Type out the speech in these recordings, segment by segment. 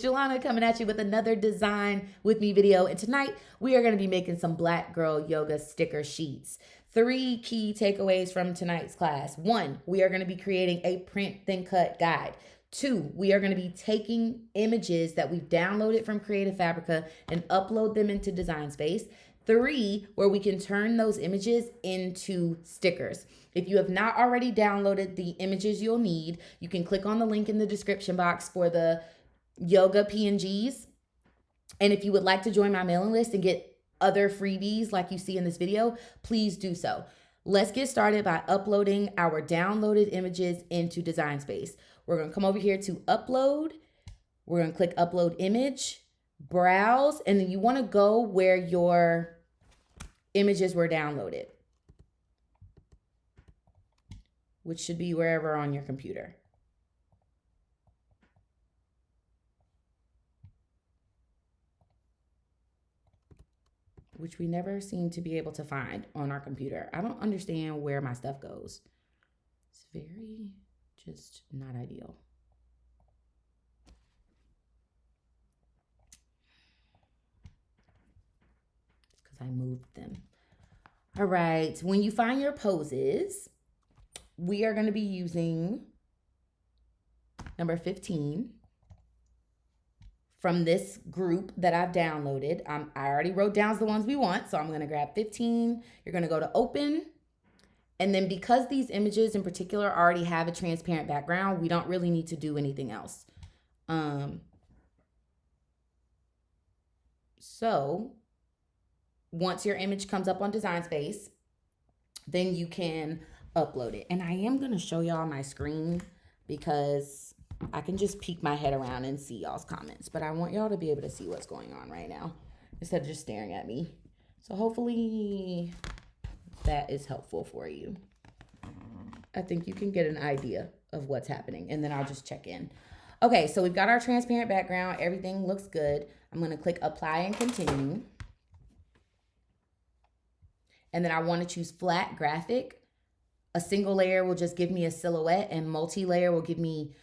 Jelana coming at you with another design with me video. And tonight we are going to be making some Black Girl Yoga sticker sheets. 3 key takeaways from tonight's class. 1, we are going to be creating a print then cut guide. 2, we are going to be taking images that we've downloaded from Creative Fabrica and upload them into Design Space. 3, where we can turn those images into stickers. If you have not already downloaded the images you'll need, you can click on the link in the description box for the yoga PNGs. And if you would like to join my mailing list and get other freebies like you see in this video, please do so. Let's get started by uploading our downloaded images into Design Space. We're going to come over here to upload. We're going to click upload image, browse, and then you want to go where your images were downloaded, which should be wherever on your computer. Which we never seem to be able to find on our computer. I don't understand where my stuff goes. It's very just not ideal. It's because I moved them. All right, when you find your poses, we are going to be using number 15 from this group that I've downloaded. I already wrote down the ones we want, so I'm going to grab 15. You're going to go to open. And then because these images in particular already have a transparent background, we don't really need to do anything else. So once your image comes up on Design Space, then you can upload it. And I am going to show y'all my screen because I can just peek my head around and see y'all's comments, but I want y'all to be able to see what's going on right now instead of just staring at me. So hopefully that is helpful for you. I think you can get an idea of what's happening, and then I'll just check in. Okay, so we've got our transparent background. Everything looks good. I'm going to click apply and continue. And then I want to choose flat graphic. A single layer will just give me a silhouette, and multi-layer will give me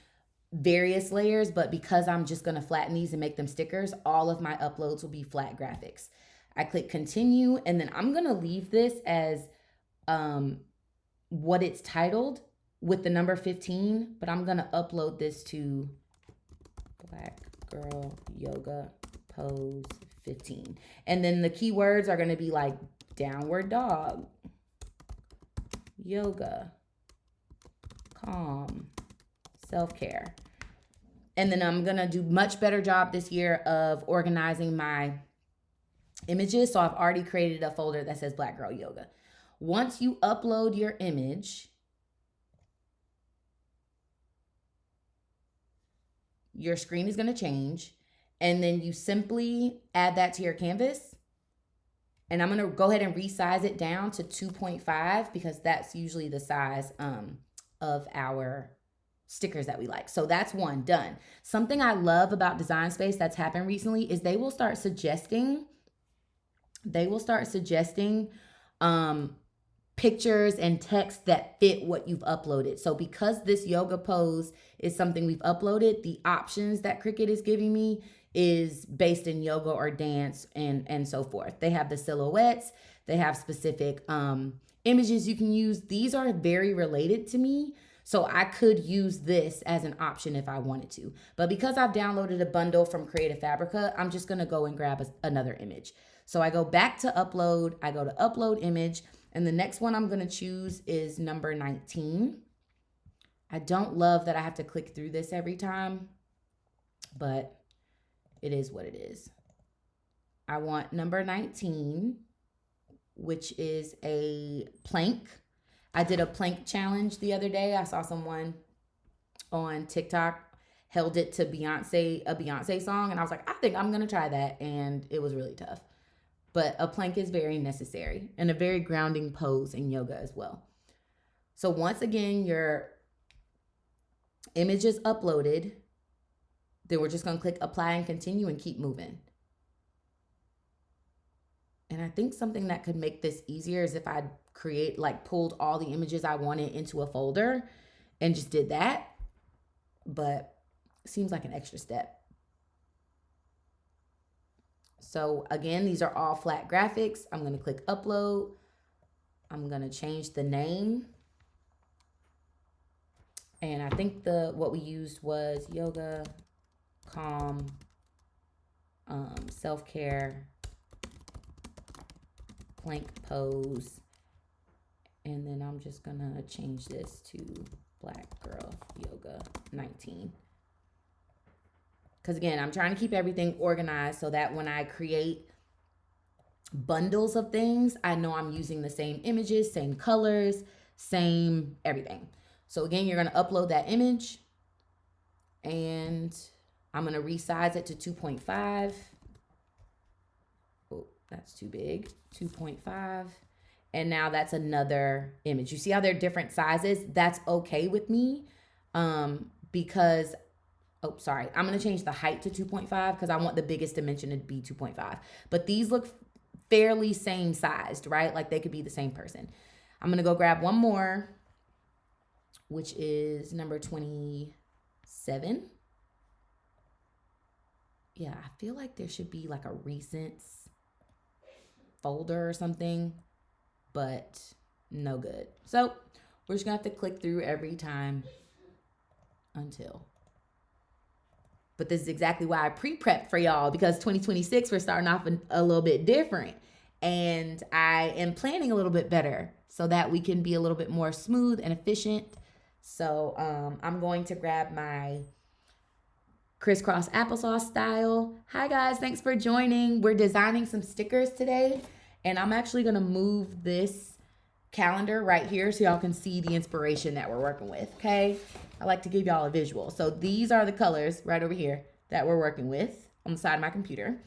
various layers, but because I'm just going to flatten these and make them stickers, all of my uploads will be flat graphics. I click continue, and then I'm going to leave this as what it's titled with the number 15, but I'm going to upload this to Black Girl Yoga Pose 15. And then the keywords are going to be like downward dog, yoga, calm, self-care. And then I'm going to do much better job this year of organizing my images. So I've already created a folder that says Black Girl Yoga. Once you upload your image, your screen is going to change. And then you simply add that to your canvas. And I'm going to go ahead and resize it down to 2.5 because that's usually the size of our stickers that we like. So that's one done. Something I love about Design Space that's happened recently is they will start suggesting pictures and text that fit what you've uploaded. So because this yoga pose is something we've uploaded, the options that Cricut is giving me is based in yoga or dance and so forth. They have the silhouettes, they have specific images you can use. These are very related to me. So I could use this as an option if I wanted to. But because I've downloaded a bundle from Creative Fabrica, I'm just going to go and grab another image. So I go back to upload. I go to upload image. And the next one I'm going to choose is number 19. I don't love that I have to click through this every time, but it is what it is. I want number 19, which is a plank. I did a plank challenge the other day. I saw someone on TikTok held it to a Beyonce song, and I was like, I think I'm gonna try that, and it was really tough. But a plank is very necessary and a very grounding pose in yoga as well. So once again, your image is uploaded. Then we're just gonna click apply and continue and keep moving. And I think something that could make this easier is if I pulled all the images I wanted into a folder and just did that. But it seems like an extra step. So again, these are all flat graphics. I'm going to click upload. I'm going to change the name. And I think what we used was yoga, calm, self-care, plank pose. And then I'm just going to change this to Black Girl Yoga 19. Because again, I'm trying to keep everything organized so that when I create bundles of things, I know I'm using the same images, same colors, same everything. So again, you're going to upload that image and I'm going to resize it to 2.5. Oh, that's too big. 2.5. And now that's another image. You see how they're different sizes? That's okay with me because, oh, sorry. I'm going to change the height to 2.5 because I want the biggest dimension to be 2.5. But these look fairly same sized, right? Like they could be the same person. I'm going to go grab one more, which is number 27. Yeah, I feel like there should be like a recents folder or something, but no good. So we're just gonna have to click through every time until. But this is exactly why I pre-prepped for y'all, because 2026, we're starting off a little bit different. And I am planning a little bit better so that we can be a little bit more smooth and efficient. So I'm going to grab my crisscross applesauce style. Hi guys, thanks for joining. We're designing some stickers today. And I'm actually gonna move this calendar right here so y'all can see the inspiration that we're working with, okay? I like to give y'all a visual. So these are the colors right over here that we're working with on the side of my computer.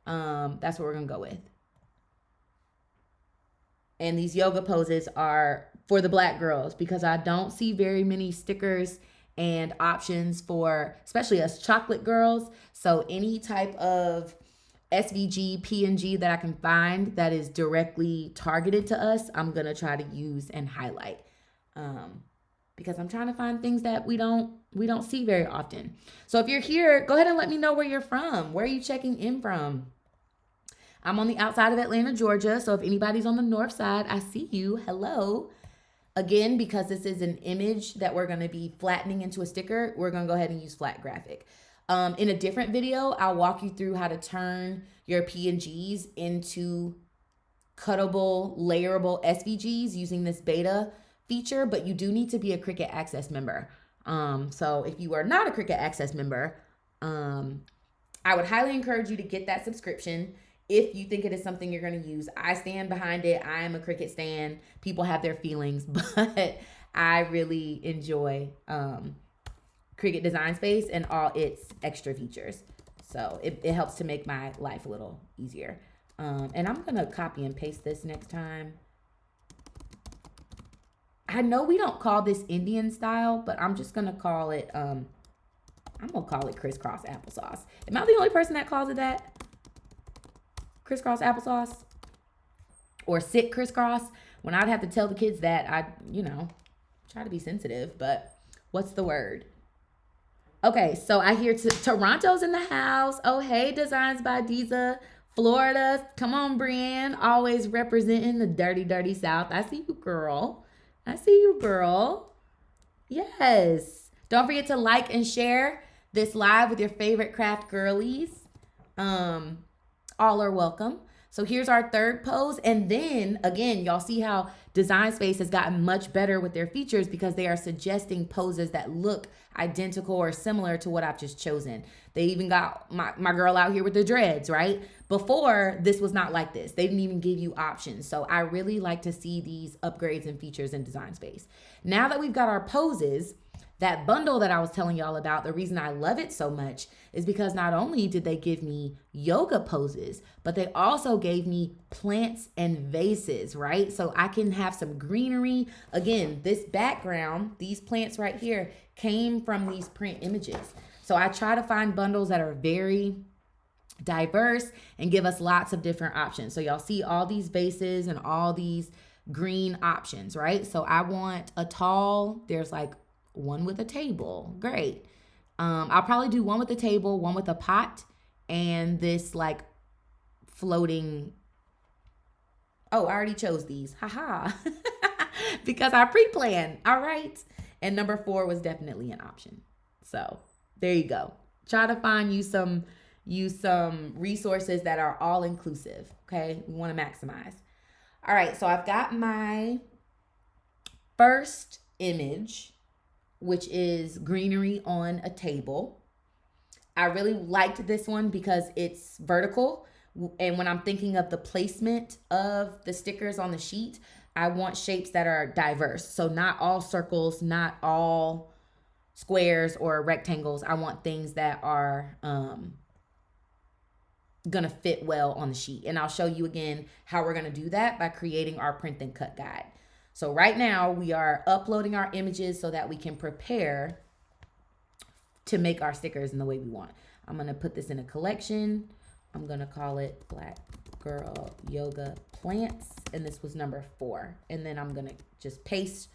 That's what we're gonna go with. And these yoga poses are for the Black girls because I don't see very many stickers and options for, especially us chocolate girls. So any type of SVG, PNG that I can find that is directly targeted to us, I'm gonna try to use and highlight because I'm trying to find things that we don't see very often. So if you're here, go ahead and let me know where you're from. Where are you checking in from? I'm on the outside of Atlanta, Georgia. So if anybody's on the north side, I see you. Hello. Again, because this is an image that we're going to be flattening into a sticker, we're going to go ahead and use flat graphic. In a different video, I'll walk you through how to turn your PNGs into cuttable, layerable SVGs using this beta feature, but you do need to be a Cricut Access member. So if you are not a Cricut Access member, I would highly encourage you to get that subscription if you think it is something you're going to use. I stand behind it. I am a Cricut stan. People have their feelings, but I really enjoy Cricut Design Space and all its extra features. So it helps to make my life a little easier. And I'm going to copy and paste this next time. I know we don't call this Indian style, but I'm just going to call it, I'm going to call it crisscross applesauce. Am I the only person that calls it that? Crisscross applesauce? Or sit crisscross? When I'd have to tell the kids that, I, try to be sensitive, but what's the word? Okay, so I hear Toronto's in the house. Oh, hey, Designs by Diza. Florida. Come on, Brienne. Always representing the dirty, dirty South. I see you, girl. I see you, girl. Yes. Don't forget to like and share this live with your favorite craft girlies. All are welcome. So here's our third pose. And then again, y'all see how Design Space has gotten much better with their features because they are suggesting poses that look identical or similar to what I've just chosen. They even got my girl out here with the dreads, right? Before, this was not like this. They didn't even give you options. So I really like to see these upgrades and features in Design Space. Now that we've got our poses, that bundle that I was telling y'all about, the reason I love it so much is because not only did they give me yoga poses, but they also gave me plants and vases, right? So I can have some greenery. Again, this background, these plants right here came from these print images. So I try to find bundles that are very diverse and give us lots of different options. So y'all see all these vases and all these green options, right? So I want a tall, there's like one with a table. Great. I'll probably do one with a table, one with a pot, and this like floating. Oh, I already chose these. Haha. Because I pre-planned. All right. And number 4 was definitely an option. So there you go. Try to find you some resources that are all inclusive. Okay. We want to maximize. All right. So I've got my first image, which is greenery on a table. I really liked this one because it's vertical. And when I'm thinking of the placement of the stickers on the sheet, I want shapes that are diverse. So not all circles, not all squares or rectangles. I want things that are gonna fit well on the sheet. And I'll show you again how we're gonna do that by creating our print and cut guide. So right now we are uploading our images so that we can prepare to make our stickers in the way we want. I'm gonna put this in a collection. I'm gonna call it Black Girl Yoga Plants. And this was number 4. And then I'm gonna just paste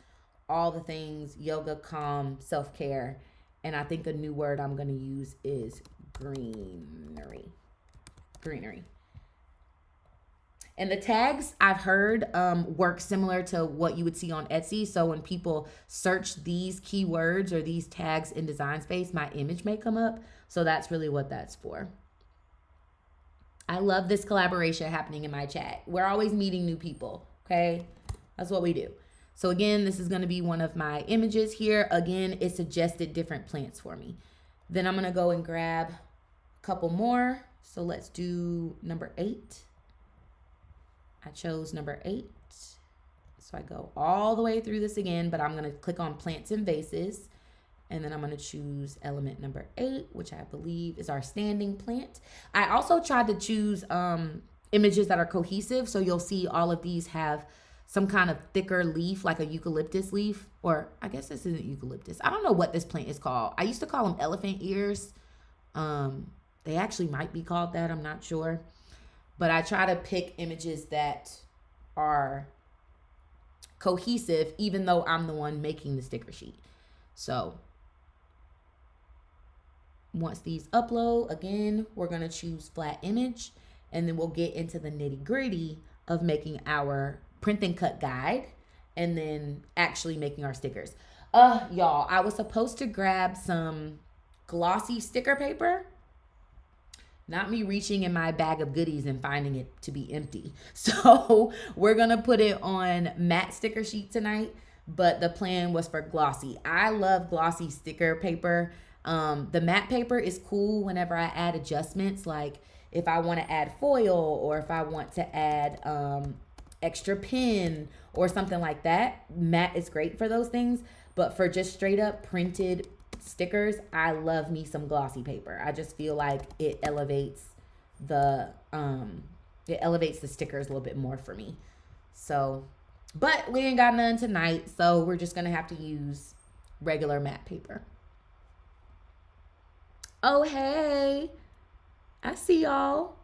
all the things: yoga, calm, self-care. And I think a new word I'm gonna use is greenery. Greenery. And the tags I've heard work similar to what you would see on Etsy. So when people search these keywords or these tags in Design Space, my image may come up. So that's really what that's for. I love this collaboration happening in my chat. We're always meeting new people, okay? That's what we do. So again, this is going to be one of my images here. Again, it suggested different plants for me. Then I'm going to go and grab a couple more. So let's do number 8. I chose number 8. So I go all the way through this again, but I'm going to click on plants and vases. And then I'm going to choose element number 8, which I believe is our standing plant. I also tried to choose images that are cohesive. So you'll see all of these have some kind of thicker leaf, like a eucalyptus leaf. Or I guess this isn't eucalyptus. I don't know what this plant is called. I used to call them elephant ears. They actually might be called that. I'm not sure. But I try to pick images that are cohesive, even though I'm the one making the sticker sheet. So once these upload, again, we're going to choose flat image, and then we'll get into the nitty gritty of making our print and cut guide and then actually making our stickers. Y'all, I was supposed to grab some glossy sticker paper. Not me reaching in my bag of goodies and finding it to be empty. So we're going to put it on matte sticker sheet tonight, but the plan was for glossy. I love glossy sticker paper. The matte paper is cool whenever I add adjustments, like if I want to add foil or if I want to add extra pin or something like that. Matte is great for those things, but for just straight up printed stickers, I love me some glossy paper. I just feel like it elevates the stickers a little bit more for me. So, but we ain't got none tonight, so we're just gonna have to use regular matte paper. Oh, hey, I see y'all.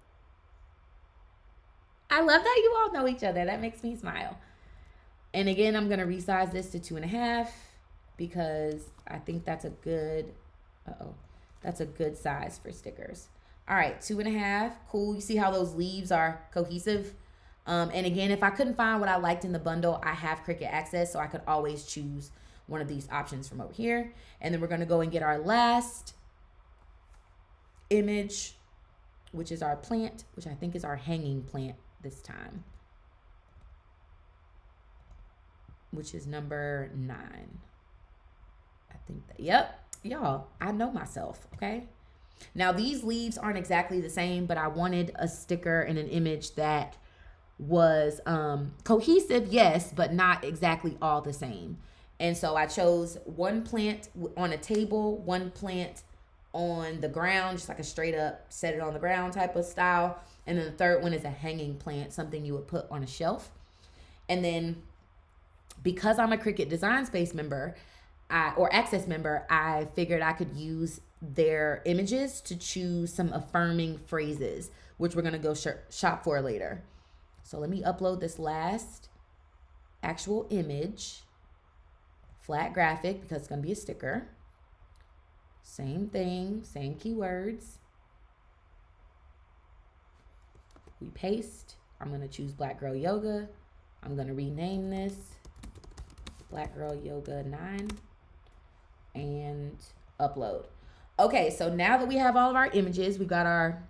I love that you all know each other. That makes me smile. And again, I'm gonna resize this to 2.5 because I think that's a good, that's a good size for stickers. All right, 2.5, cool. You see how those leaves are cohesive? And again, if I couldn't find what I liked in the bundle, I have Cricut Access, so I could always choose one of these options from over here. And then we're gonna go and get our last image, which is our plant, which I think is our hanging plant this time, which is number 9. I think that, yep, y'all, I know myself, okay? Now, these leaves aren't exactly the same, but I wanted a sticker and an image that was cohesive, yes, but not exactly all the same. And so I chose one plant on a table, one plant on the ground, just like a straight up set it on the ground type of style. And then the third one is a hanging plant, something you would put on a shelf. And then because I'm a Cricut Design Space member, or Access member, I figured I could use their images to choose some affirming phrases, which we're going to go shop for later. So let me upload this last actual image, flat graphic, because it's going to be a sticker. Same thing, same keywords. We paste. I'm going to choose Black Girl Yoga. I'm going to rename this Black Girl Yoga 9 and upload. Okay, so now that we have all of our images, we've got our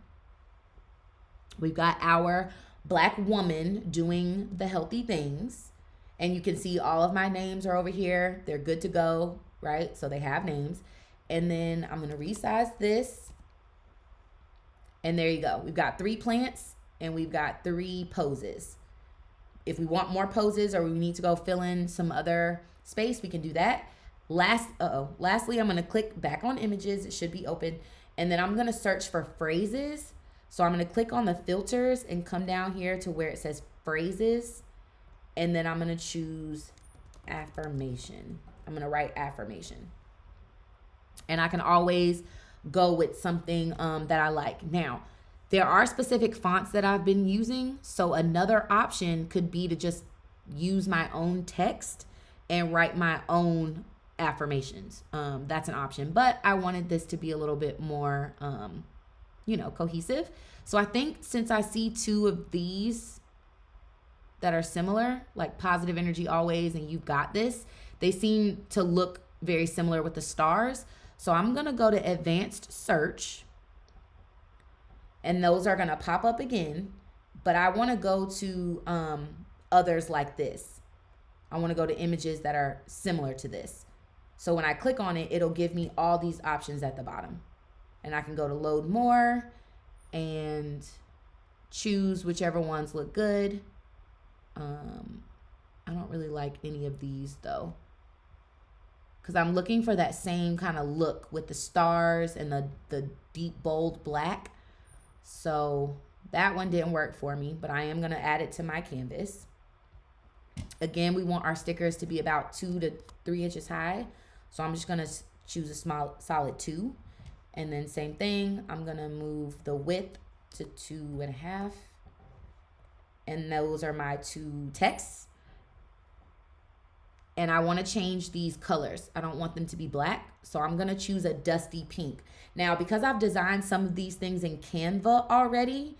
Black woman doing the healthy things. And you can see all of my names are over here. They're good to go, right? So they have names. And then I'm going to resize this. And there you go. We've got 3 plants and we've got 3 poses. If we want more poses or we need to go fill in some other space, we can do that. Lastly, I'm going to click back on images. It should be open. And then I'm going to search for phrases. So I'm going to click on the filters and come down here to where it says phrases. And then I'm going to choose affirmation. I'm going to write affirmation. And I can always go with something that I like. Now, there are specific fonts that I've been using. So another option could be to just use my own text and write my own affirmations. That's an option. But I wanted this to be a little bit more, cohesive. So I think since I see 2 of these that are similar, like positive energy always and you've got this, they seem to look very similar with the stars. So I'm going to go to advanced search and those are going to pop up again, but I want to go to others like this. I want to go to images that are similar to this. So when I click on it, it'll give me all these options at the bottom. And I can go to load more and choose whichever ones look good. I don't really like any of these though, because I'm looking for that same kind of look with the stars and the deep bold black. So that one didn't work for me, but I am going to add it to my canvas. Again, we want our stickers to be about 2 to 3 inches high. So I'm just going to choose a solid 2. And then same thing, I'm going to move the width to 2.5. And those are my 2 texts. And I want to change these colors. I don't want them to be black. So I'm going to choose a dusty pink. Now, because I've designed some of these things in Canva already,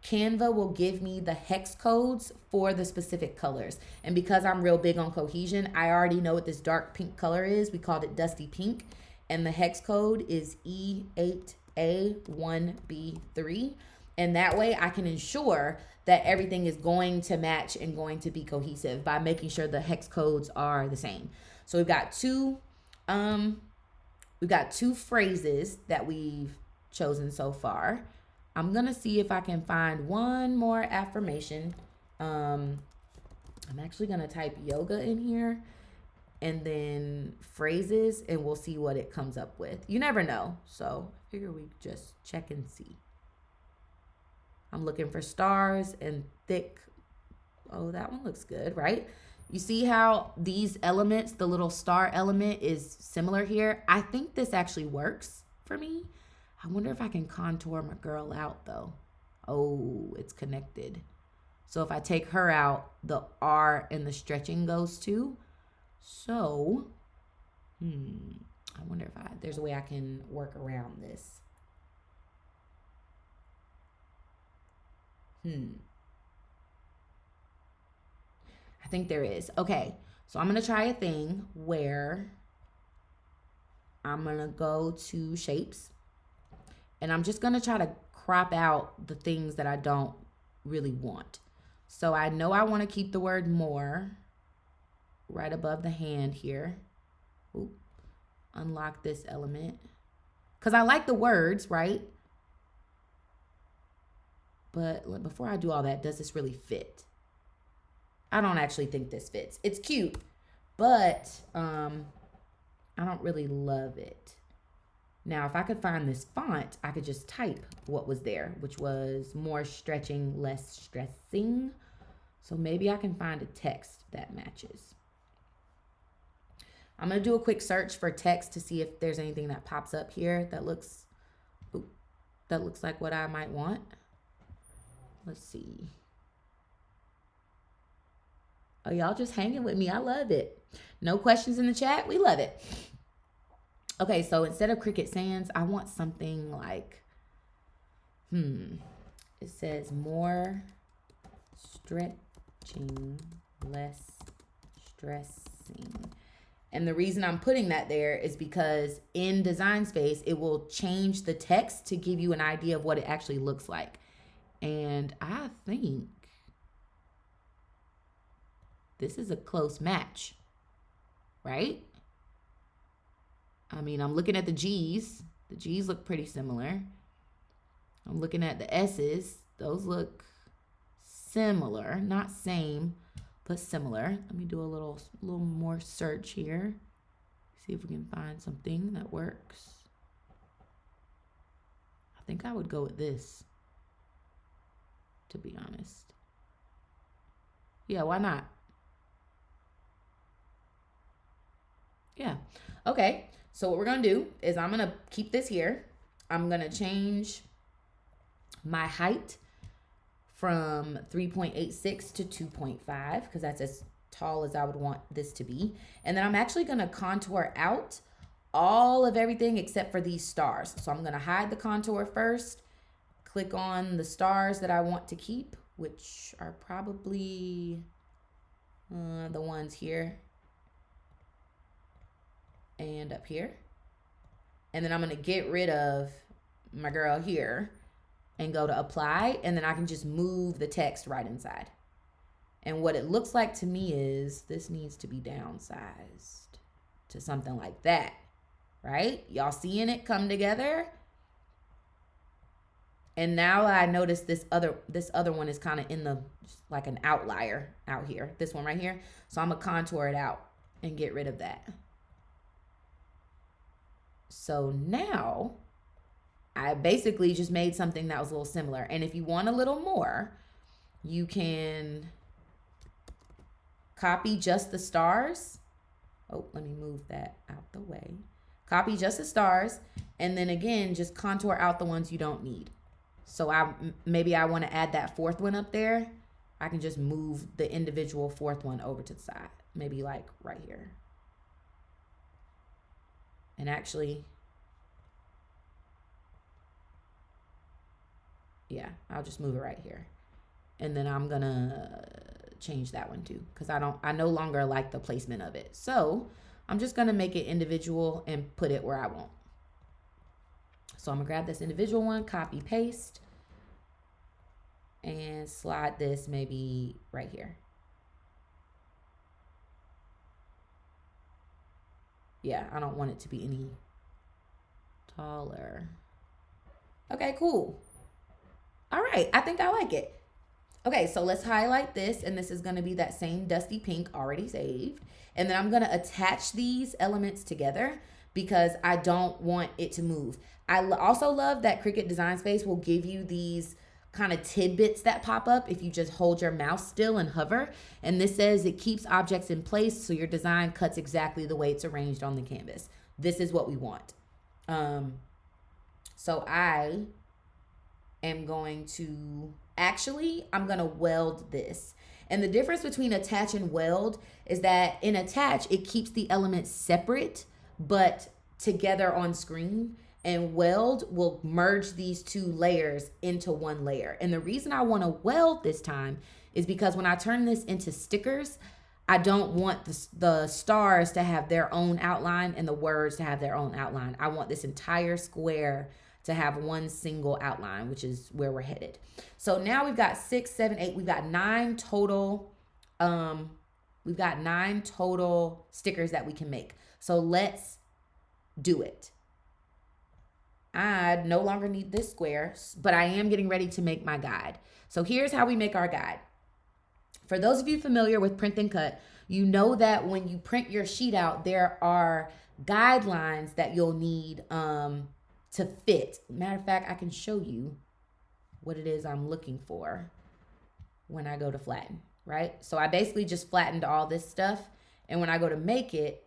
Canva will give me the hex codes for the specific colors. And because I'm real big on cohesion, I already know what this dark pink color is. We called it dusty pink. And the hex code is E8A1B3. And that way I can ensure that everything is going to match and going to be cohesive by making sure the hex codes are the same. So we've got two phrases that we've chosen so far. I'm gonna see if I can find one more affirmation. I'm actually gonna type yoga in here and then phrases, and we'll see what it comes up with. You never know, so I figure we just check and see. I'm looking for stars and thick. Oh, that one looks good, right? You see how these elements, the little star element is similar here? I think this actually works for me. I wonder if I can contour my girl out though. Oh, it's connected. So if I take her out, the R and the stretching goes too. So, I wonder if there's a way I can work around this. I think there is. Okay, so I'm going to try a thing where I'm going to go to shapes. And I'm just going to try to crop out the things that I don't really want. So I know I want to keep the word more right above the hand here. Ooh, unlock this element. Because I like the words, right? But before I do all that, does this really fit? I don't actually think this fits. It's cute, but I don't really love it. Now, if I could find this font, I could just type what was there, which was more stretching, less stressing. So maybe I can find a text that matches. I'm going to do a quick search for text to see if there's anything that pops up here that looks like what I might want. Let's see. Oh, y'all just hanging with me. I love it. No questions in the chat. We love it. Okay, so instead of Cricut Sans, I want something like, It says more stretching, less stressing. And the reason I'm putting that there is because in Design Space, it will change the text to give you an idea of what it actually looks like. And I think this is a close match, right? I mean, I'm looking at the G's. The G's look pretty similar. I'm looking at the S's. Those look similar, not same, but similar. Let me do a little more search here. See if we can find something that works. I think I would go with this, to be honest. Yeah, why not? Yeah. Okay. So what we're going to do is I'm going to keep this here. I'm going to change my height from 3.86 to 2.5 because that's as tall as I would want this to be. And then I'm actually going to contour out all of everything except for these stars. So I'm going to hide the contour first, click on the stars that I want to keep, which are probably the ones here and up here. And then I'm going to get rid of my girl here and go to apply, and then I can just move the text right inside. And what it looks like to me is this needs to be downsized to something like that, right? Y'all seeing it come together? And now I notice this other one is kind of in the, like an outlier out here, this one right here. So I'm gonna contour it out and get rid of that. So now I basically just made something that was a little similar. And if you want a little more, you can copy just the stars. Oh, let me move that out the way. Copy just the stars. And then again, just contour out the ones you don't need. So maybe I want to add that fourth one up there. I can just move the individual fourth one over to the side. Maybe like right here. And actually, yeah, I'll just move it right here. And then I'm gonna change that one too, because I no longer like the placement of it. So I'm just gonna make it individual and put it where I want. So I'm gonna grab this individual one, copy, paste, and slide this maybe right here. Yeah, I don't want it to be any taller. Okay, cool. All right, I think I like it. Okay, so let's highlight this, and this is gonna be that same dusty pink already saved. And then I'm gonna attach these elements together because I don't want it to move. I also love that Cricut Design Space will give you these kind of tidbits that pop up if you just hold your mouse still and hover. And this says it keeps objects in place so your design cuts exactly the way it's arranged on the canvas. This is what we want. So I am going to, I'm going to weld this. And the difference between attach and weld is that in attach, it keeps the elements separate, but together on screen. And weld will merge these two layers into one layer. And the reason I want to weld this time is because when I turn this into stickers, I don't want the stars to have their own outline and the words to have their own outline. I want this entire square to have one single outline, which is where we're headed. So now we've got 6, 7, 8. We've got 9 total. We've got 9 total stickers that we can make. So let's do it. I no longer need this square, but I am getting ready to make my guide. So here's how we make our guide. For those of you familiar with print and cut, you know that when you print your sheet out, there are guidelines that you'll need to fit. Matter of fact, I can show you what it is I'm looking for when I go to flatten, right? So I basically just flattened all this stuff. And when I go to make it,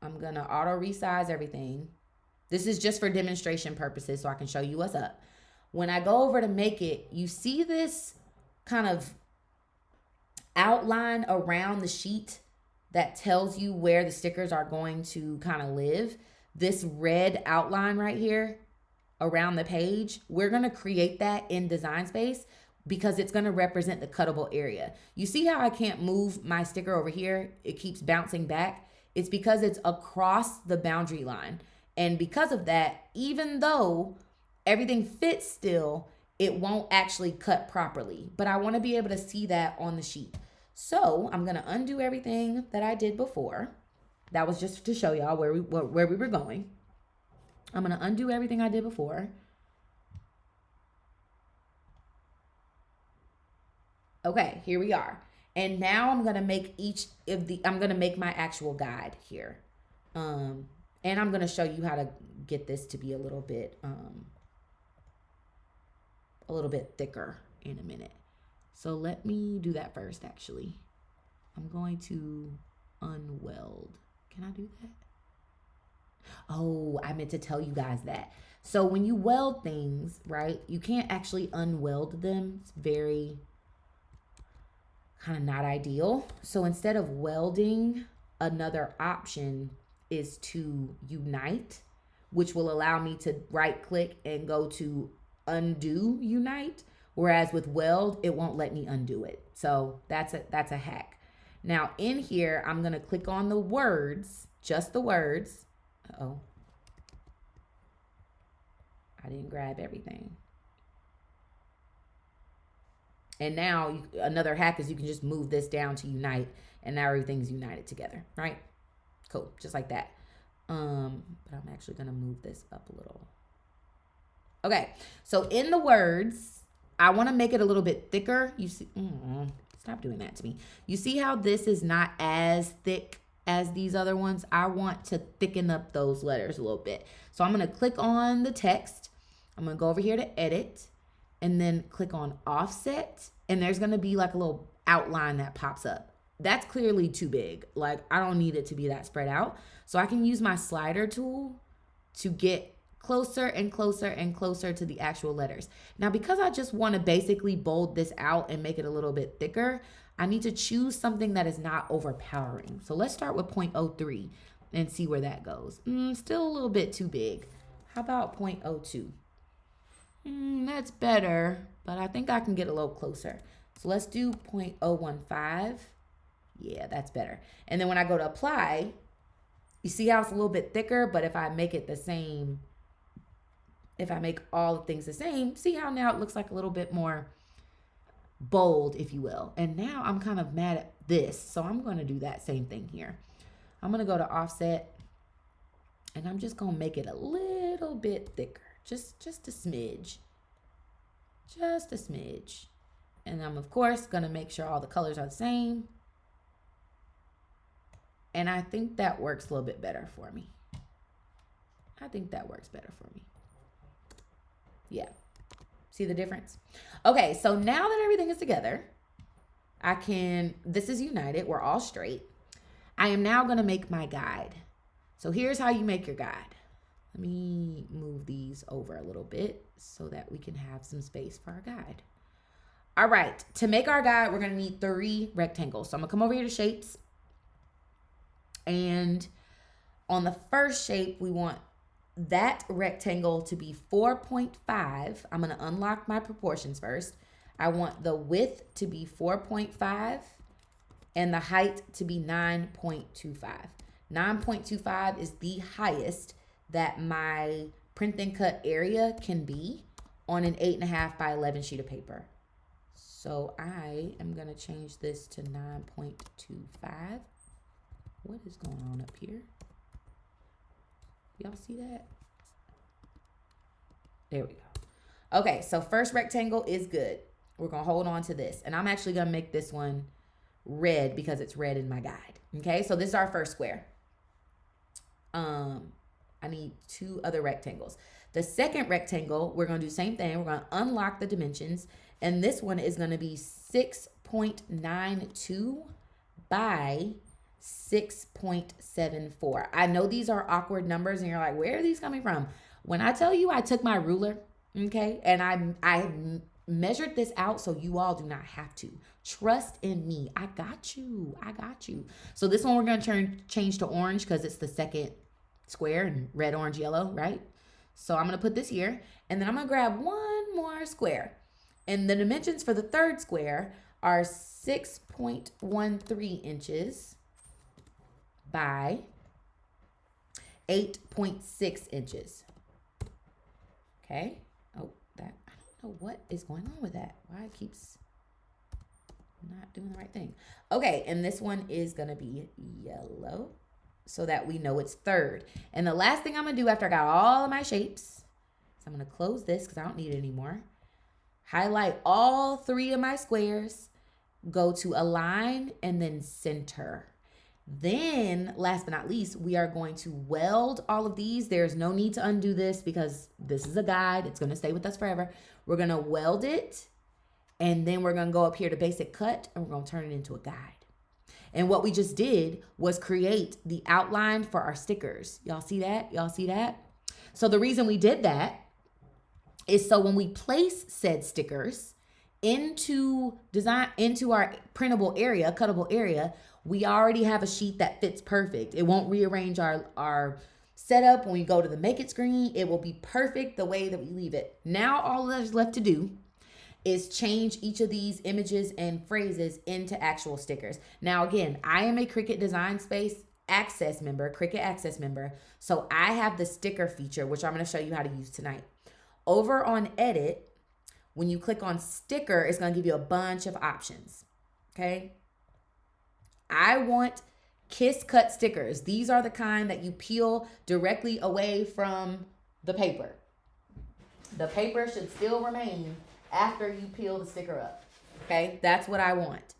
I'm gonna auto resize everything. This is just for demonstration purposes so I can show you what's up. When I go over to make it, you see this kind of outline around the sheet that tells you where the stickers are going to kind of live. This red outline right here, around the page, we're going to create that in Design Space because it's going to represent the cuttable area. You see how I can't move my sticker over here? It keeps bouncing back. It's because it's across the boundary line. And because of that, even though everything fits still, it won't actually cut properly. But I want to be able to see that on the sheet. So I'm going to undo everything that I did before. That was just to show y'all where we were going. I'm going to undo everything I did before. Okay, here we are. And now I'm going to make I'm going to make my actual guide here. And I'm going to show you how to get this to be a little bit thicker in a minute. So let me do that first, actually. I'm going to unweld. Can I do that? Oh, I meant to tell you guys that. So when you weld things, right, you can't actually unweld them. It's very kind of not ideal. So instead of welding, another option is to unite, which will allow me to right click and go to undo unite. Whereas with weld, it won't let me undo it. So that's a hack. Now in here, I'm going to click on the words, just the words. Uh-oh. I didn't grab everything. And now another hack is you can just move this down to unite, and now everything's united together, right? Cool, just like that. But I'm actually gonna move this up a little. Okay, so in the words, I wanna make it a little bit thicker. You see, stop doing that to me. You see how this is not as thick as these other ones? I want to thicken up those letters a little bit. So I'm gonna click on the text. I'm gonna go over here to edit and then click on offset. And there's gonna be like a little outline that pops up. That's clearly too big. Like I don't need it to be that spread out. So I can use my slider tool to get closer and closer and closer to the actual letters. Now, because I just wanna basically bold this out and make it a little bit thicker, I need to choose something that is not overpowering. So let's start with 0.03 and see where that goes. Still a little bit too big. How about 0.02? That's better, but I think I can get a little closer. So let's do 0.015. Yeah, that's better. And then when I go to apply, you see how it's a little bit thicker, but if I make it the same, if I make all the things the same, see how now it looks like a little bit more bold, if you will. And now I'm kind of mad at this, so I'm going to do that same thing here. I'm going to go to offset, and I'm just going to make it a little bit thicker, just a smidge, just a smidge. And I'm of course going to make sure all the colors are the same. And I think that works a little bit better for me. I think that works better for me. Yeah. See the difference? Okay, so now that everything is together, this is united, we're all straight. I am now gonna make my guide. So here's how you make your guide. Let me move these over a little bit so that we can have some space for our guide. All right, to make our guide, we're gonna need 3 rectangles. So I'm gonna come over here to shapes. And on the first shape, we want that rectangle to be 4.5. I'm going to unlock my proportions first. I want the width to be 4.5 and the height to be 9.25. 9.25 is the highest that my print and cut area can be on an 8.5 by 11 sheet of paper. So I am going to change this to 9.25. What is going on up here? Y'all see that? There we go. Okay, so first rectangle is good. We're going to hold on to this. And I'm actually going to make this one red because it's red in my guide. Okay, so this is our first square. I need 2 other rectangles. The second rectangle, we're going to do the same thing. We're going to unlock the dimensions. And this one is going to be 6.92 by 6.74. I know these are awkward numbers and you're like, where are these coming from? When I tell you I took my ruler, okay, and I measured this out so you all do not have to. Trust in me. I got you. I got you. So this one we're going to change to orange because it's the second square and red, orange, yellow, right? So I'm gonna put this here, and then I'm gonna grab one more square. And the dimensions for the third square are 6.13 inches by 8.6 inches. Okay. Oh, that, I don't know what is going on with that. Why it keeps not doing the right thing. Okay, and this one is gonna be yellow so that we know it's third. And the last thing I'm gonna do after I got all of my shapes, so I'm gonna close this because I don't need it anymore. Highlight all 3 of my squares, go to align and then center. Then, last but not least, we are going to weld all of these. There's no need to undo this because this is a guide. It's going to stay with us forever. We're going to weld it, and then we're going to go up here to basic cut, and we're going to turn it into a guide. And what we just did was create the outline for our stickers. Y'all see that? Y'all see that? So the reason we did that is so when we place said stickers into our printable area, cuttable area, we already have a sheet that fits perfect. It won't rearrange our setup when we go to the make it screen. It will be perfect the way that we leave it. Now all that's left to do is change each of these images and phrases into actual stickers. Now again, I am a Cricut Design Space access member, Cricut access member. So I have the sticker feature, which I'm going to show you how to use tonight. Over on edit, when you click on sticker, it's going to give you a bunch of options. Okay. I want kiss cut stickers. These are the kind that you peel directly away from the paper. The paper should still remain after you peel the sticker up. Okay, that's what I want.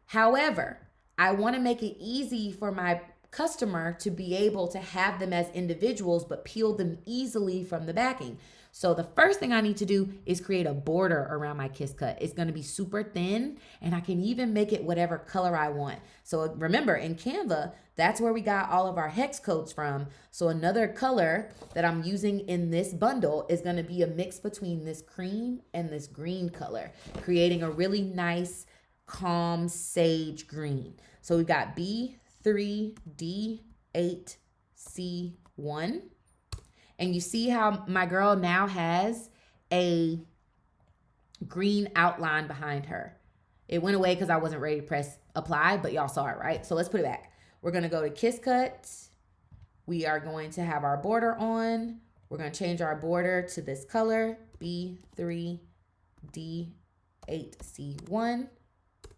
However, I want to make it easy for my customer to be able to have them as individuals, but peel them easily from the backing. So the first thing I need to do is create a border around my kiss cut. It's going to be super thin, and I can even make it whatever color I want. So remember, in Canva, that's where we got all of our hex codes from. So another color that I'm using in this bundle is going to be a mix between this cream and this green color, creating a really nice, calm sage green. So we've got B3, D8, C1. And you see how my girl now has a green outline behind her. It went away because I wasn't ready to press apply, but y'all saw it, right? So let's put it back. We're going to go to Kiss Cut. We are going to have our border on. We're going to change our border to this color, B3, D8, C1.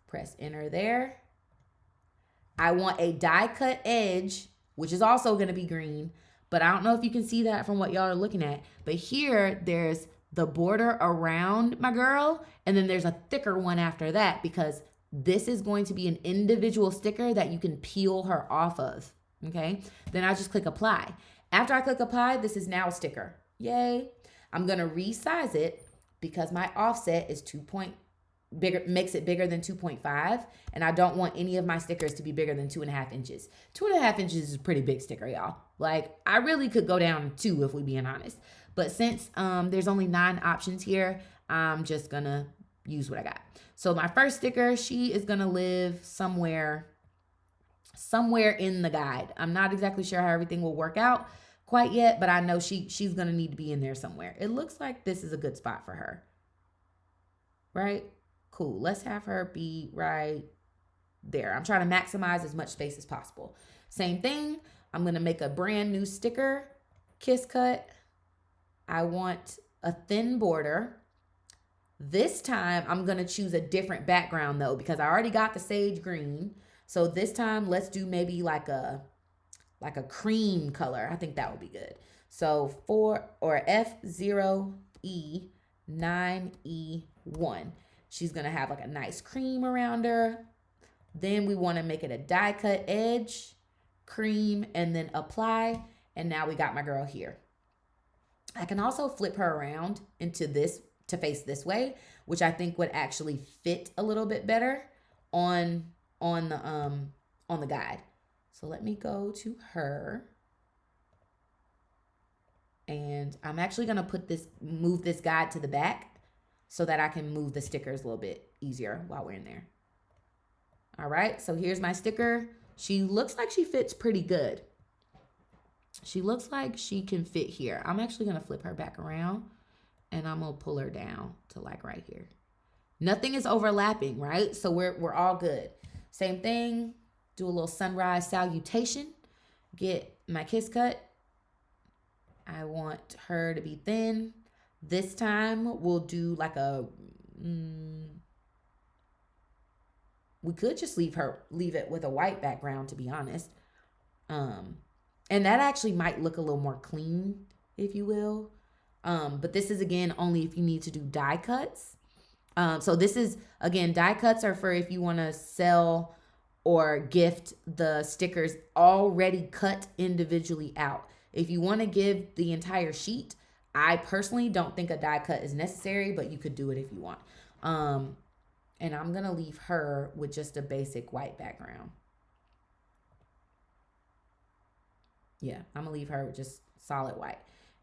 Press enter there. I want a die cut edge, which is also going to be green. But I don't know if you can see that from what y'all are looking at. But here, there's the border around my girl. And then there's a thicker one after that because this is going to be an individual sticker that you can peel her off of. Okay? Then I just click apply. After I click apply, this is now a sticker. Yay. I'm going to resize it because my offset is makes it bigger than 2.5, and I don't want any of my stickers to be bigger than 2.5 inches. 2.5 inches is a pretty big sticker, y'all. Like, I really could go down to 2 if we being honest. But since there's only 9 options here, I'm just gonna use what I got. So my first sticker, she is gonna live somewhere in the guide. I'm not exactly sure how everything will work out quite yet, but I know she's gonna need to be in there somewhere. It looks like this is a good spot for her, right? Cool. Let's have her be right there. I'm trying to maximize as much space as possible. Same thing. I'm going to make a brand new sticker. Kiss cut. I want a thin border. This time, I'm going to choose a different background, though, because I already got the sage green. So this time, let's do maybe like a cream color. I think that would be good. So F0E9E1. She's going to have like a nice cream around her. Then we want to make it a die cut edge, cream, and then apply. And now we got my girl here. I can also flip her around into this to face this way, which I think would actually fit a little bit better on the guide. So let me go to her. And I'm actually going to move this guide to the back so that I can move the stickers a little bit easier while we're in there. All right, so here's my sticker. She looks like she fits pretty good. She looks like she can fit here. I'm actually gonna flip her back around and I'm gonna pull her down to like right here. Nothing is overlapping, right? So we're all good. Same thing, do a little sunrise salutation. Get my kiss cut. I want her to be thin. This time we'll do like a, we could just leave it with a white background, to be honest. And that actually might look a little more clean, if you will. But this is, again, only if you need to do die cuts. So this is, again, die cuts are for if you want to sell or gift the stickers already cut individually out. If you want to give the entire sheet, I personally don't think a die cut is necessary, but you could do it if you want. And I'm going to leave her with just a basic white background. Yeah, I'm going to leave her with just solid white.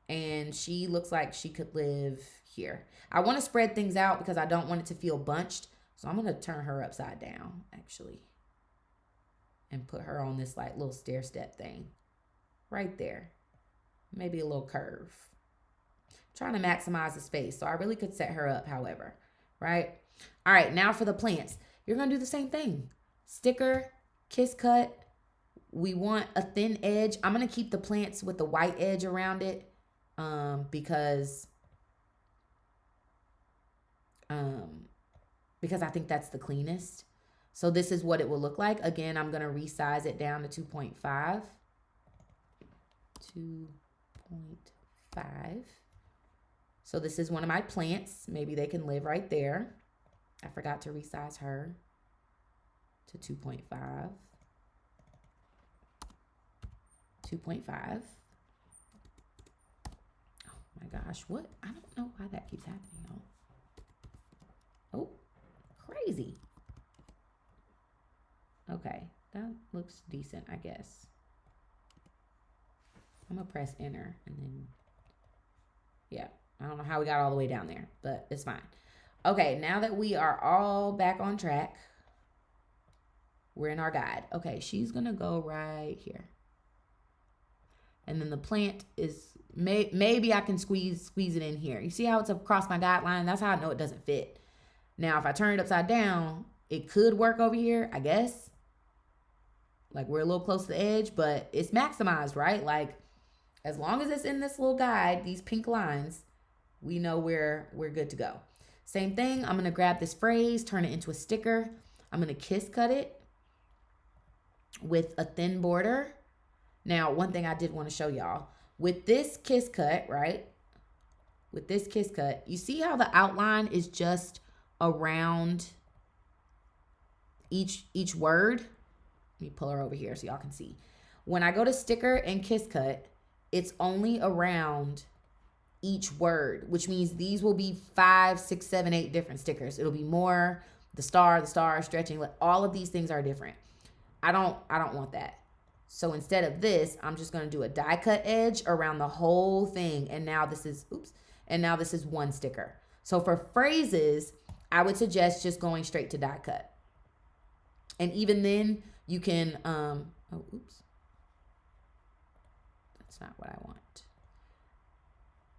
And she looks like she could live here. I want to spread things out because I don't want it to feel bunched. So I'm going to turn her upside down, actually. And put her on this like little stair step thing. Right there. Maybe a little curve. I'm trying to maximize the space. So I really could set her up, however. Right? All right, now for the plants. You're going to do the same thing. Sticker, kiss cut. We want a thin edge. I'm going to keep the plants with the white edge around it because I think that's the cleanest. So this is what it will look like. Again, I'm going to resize it down to 2.5. 2.5. So this is one of my plants. Maybe they can live right there. I forgot to resize her to 2.5. 2.5. Oh my gosh, what? I don't know why that keeps happening, y'all. Oh, crazy. Okay, that looks decent, I guess. I'm gonna press enter and then, yeah, I don't know how we got all the way down there, but it's fine. Okay, now that we are all back on track, we're in our guide. Okay, she's gonna go right here. And then the plant is, maybe I can squeeze it in here. You see how it's across my guideline? That's how I know it doesn't fit. Now, if I turn it upside down, it could work over here, I guess. Like we're a little close to the edge, but it's maximized, right? Like as long as it's in this little guide, these pink lines, we know we're good to go. Same thing, I'm gonna grab this phrase, turn it into a sticker. I'm gonna kiss cut it with a thin border. Now, one thing I did want to show y'all, with this kiss cut, right? With this kiss cut, you see how the outline is just around each word? Let me pull her over here so y'all can see. When I go to sticker and kiss cut, it's only around each word, which means these will be 5, 6, 7, 8 different stickers. It'll be more, the star, stretching, all of these things are different. I don't want that. So instead of this, I'm just going to do a die cut edge around the whole thing. And now this is, one sticker. So for phrases, I would suggest just going straight to die cut. And even then you can, that's not what I want.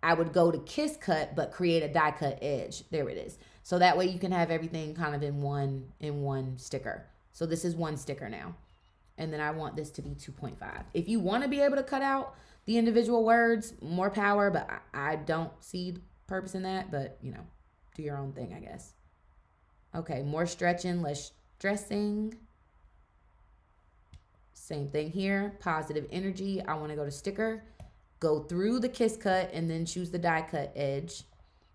I would go to kiss cut, but create a die cut edge. There it is. So that way you can have everything kind of in one sticker. So this is one sticker now. And then I want this to be 2.5. If you want to be able to cut out the individual words, more power, but I don't see the purpose in that. But, do your own thing, I guess. Okay, more stretching, less stressing. Same thing here, positive energy. I want to go to sticker, go through the kiss cut, and then choose the die cut edge.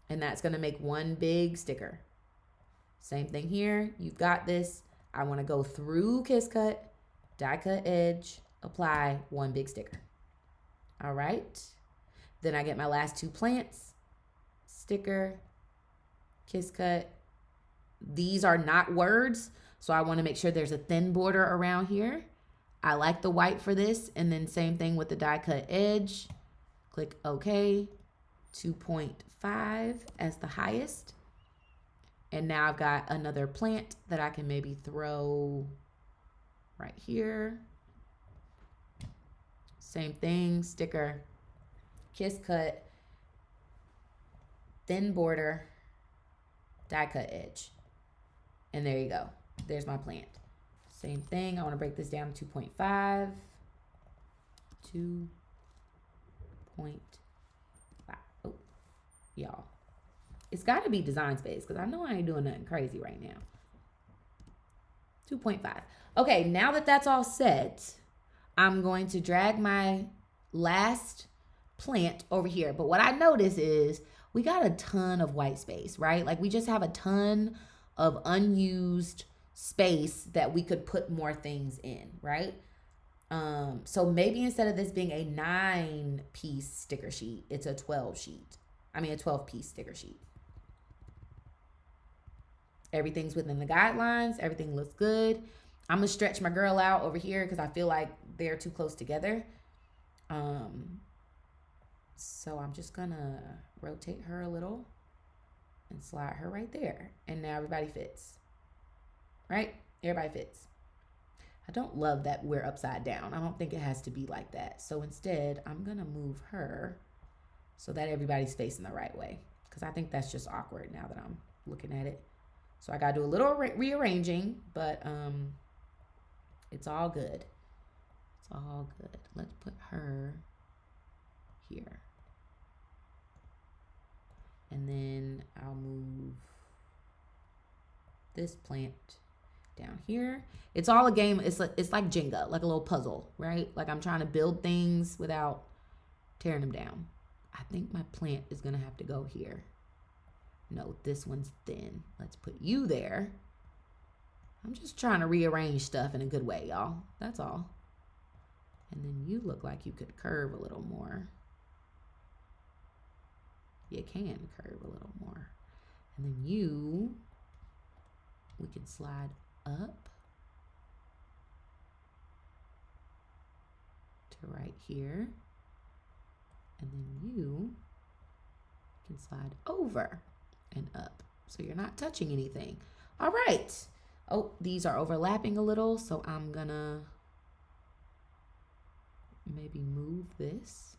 And that's going to make one big sticker. Same thing here. You've got this. I want to go through kiss cut, die cut edge, apply one big sticker. All right. Then I get my last two plants, sticker, kiss cut. These are not words, so I want to make sure there's a thin border around here. I like the white for this, and then same thing with the die cut edge. Click OK. 2.5 as the highest. And now I've got another plant that I can maybe throw right here. Same thing, sticker, kiss cut, thin border, die cut edge. And there you go. There's my plant. Same thing. I want to break this down to 2.5. 2.5. Oh, y'all. It's got to be Design Space because I know I ain't doing nothing crazy right now. 2.5. Okay, now that that's all set, I'm going to drag my last plant over here. But what I notice is we got a ton of white space, right? Like we just have a ton of unused space that we could put more things in, right? So maybe instead of this being a 9-piece sticker sheet, it's a 12-piece sticker sheet. Everything's within the guidelines. Everything looks good. I'm going to stretch my girl out over here because I feel like they're too close together. So I'm just going to rotate her a little and slide her right there. And now everybody fits. Right? Everybody fits. I don't love that we're upside down. I don't think it has to be like that. So instead, I'm going to move her so that everybody's facing the right way. Because I think that's just awkward now that I'm looking at it. So I got to do a little rearranging, but it's all good. It's all good. Let's put her here. And then I'll move this plant down here. It's all a game. It's like Jenga, like a little puzzle, right? Like I'm trying to build things without tearing them down. I think my plant is going to have to go here. No, this one's thin. Let's put you there. I'm just trying to rearrange stuff in a good way, y'all. That's all. And then you look like you could curve a little more. You can curve a little more. And then you, we can slide up to right here. And then you can slide over and up. So you're not touching anything. All right. Oh, these are overlapping a little. So I'm gonna maybe move this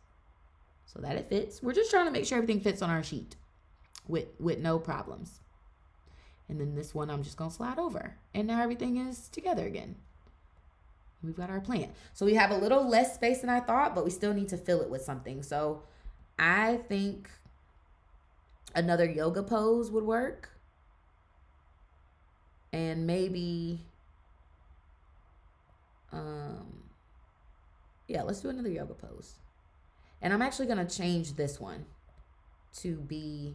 so that it fits. We're just trying to make sure everything fits on our sheet with no problems. And then this one I'm just gonna slide over. And now everything is together again. We've got our plant. So we have a little less space than I thought, but we still need to fill it with something. So I think another yoga pose would work. And maybe, yeah, let's do another yoga pose. And I'm actually going to change this one to be,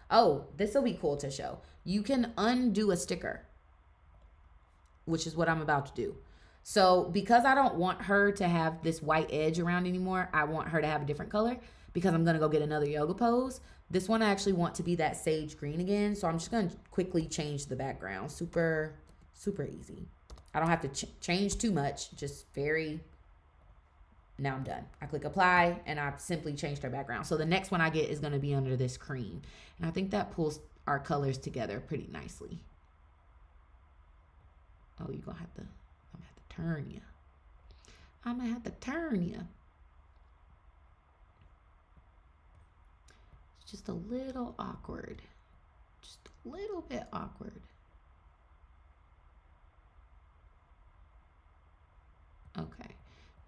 oh, this will be cool to show. You can undo a sticker, which is what I'm about to do. So because I don't want her to have this white edge around anymore, I want her to have a different color because I'm going to go get another yoga pose. This one I actually want to be that sage green again. So I'm just going to quickly change the background. Super, super easy. I don't have to change too much. Just very, now I'm done. I click apply and I've simply changed our background. So the next one I get is going to be under this cream. And I think that pulls our colors together pretty nicely. Oh, you're going to have to, I'm going to have to turn you. I'm going to have to turn you. Just a little awkward. Just a little bit awkward. Okay.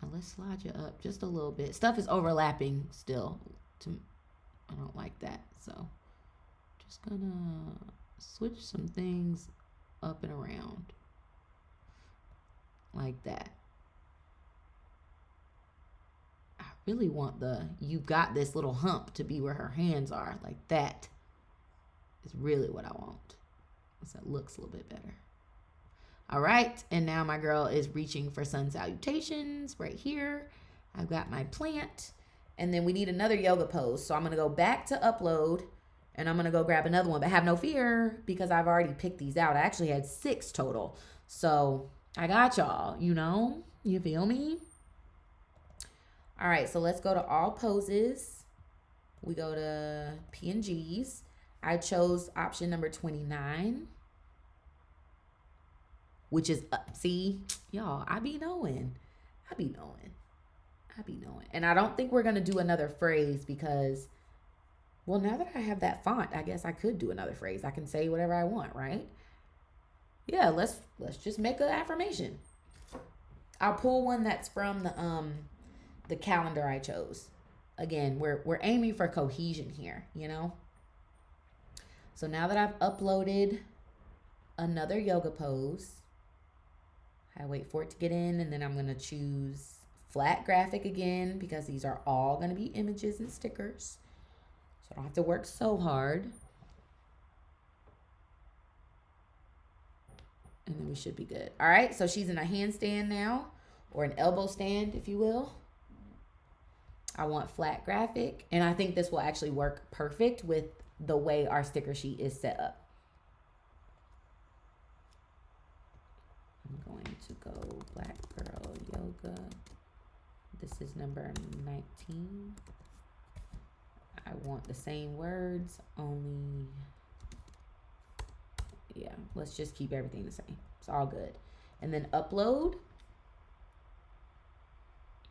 Now let's slide you up just a little bit. Stuff is overlapping still. I don't like that. So just gonna switch some things up and around. Like that. Really want the you got this little hump to be where her hands are. Like that is really what I want. So it looks a little bit better. All right. And now my girl is reaching for sun salutations right here. I've got my plant. And then we need another yoga pose. So I'm going to go back to upload and I'm going to go grab another one. But have no fear because I've already picked these out. I actually had 6 total. So I got y'all, you know, you feel me? All right, so let's go to all poses. We go to PNGs. I chose option number 29, which is up. See, y'all, I be knowing. I be knowing. And I don't think we're going to do another phrase because, well, now that I have that font, I guess I could do another phrase. I can say whatever I want, right? Yeah, let's just make an affirmation. I'll pull one that's from the calendar I chose. Again, we're aiming for cohesion here, you know? So now that I've uploaded another yoga pose, I wait for it to get in, and then I'm going to choose flat graphic again because these are all going to be images and stickers. So I don't have to work so hard. And then we should be good. All right, so she's in a handstand now, or an elbow stand, if you will. I want flat graphic, and I think this will actually work perfect with the way our sticker sheet is set up. I'm going to go Black Girl Yoga. This is number 19. I want the same words, only, yeah, let's just keep everything the same. It's all good. And then upload.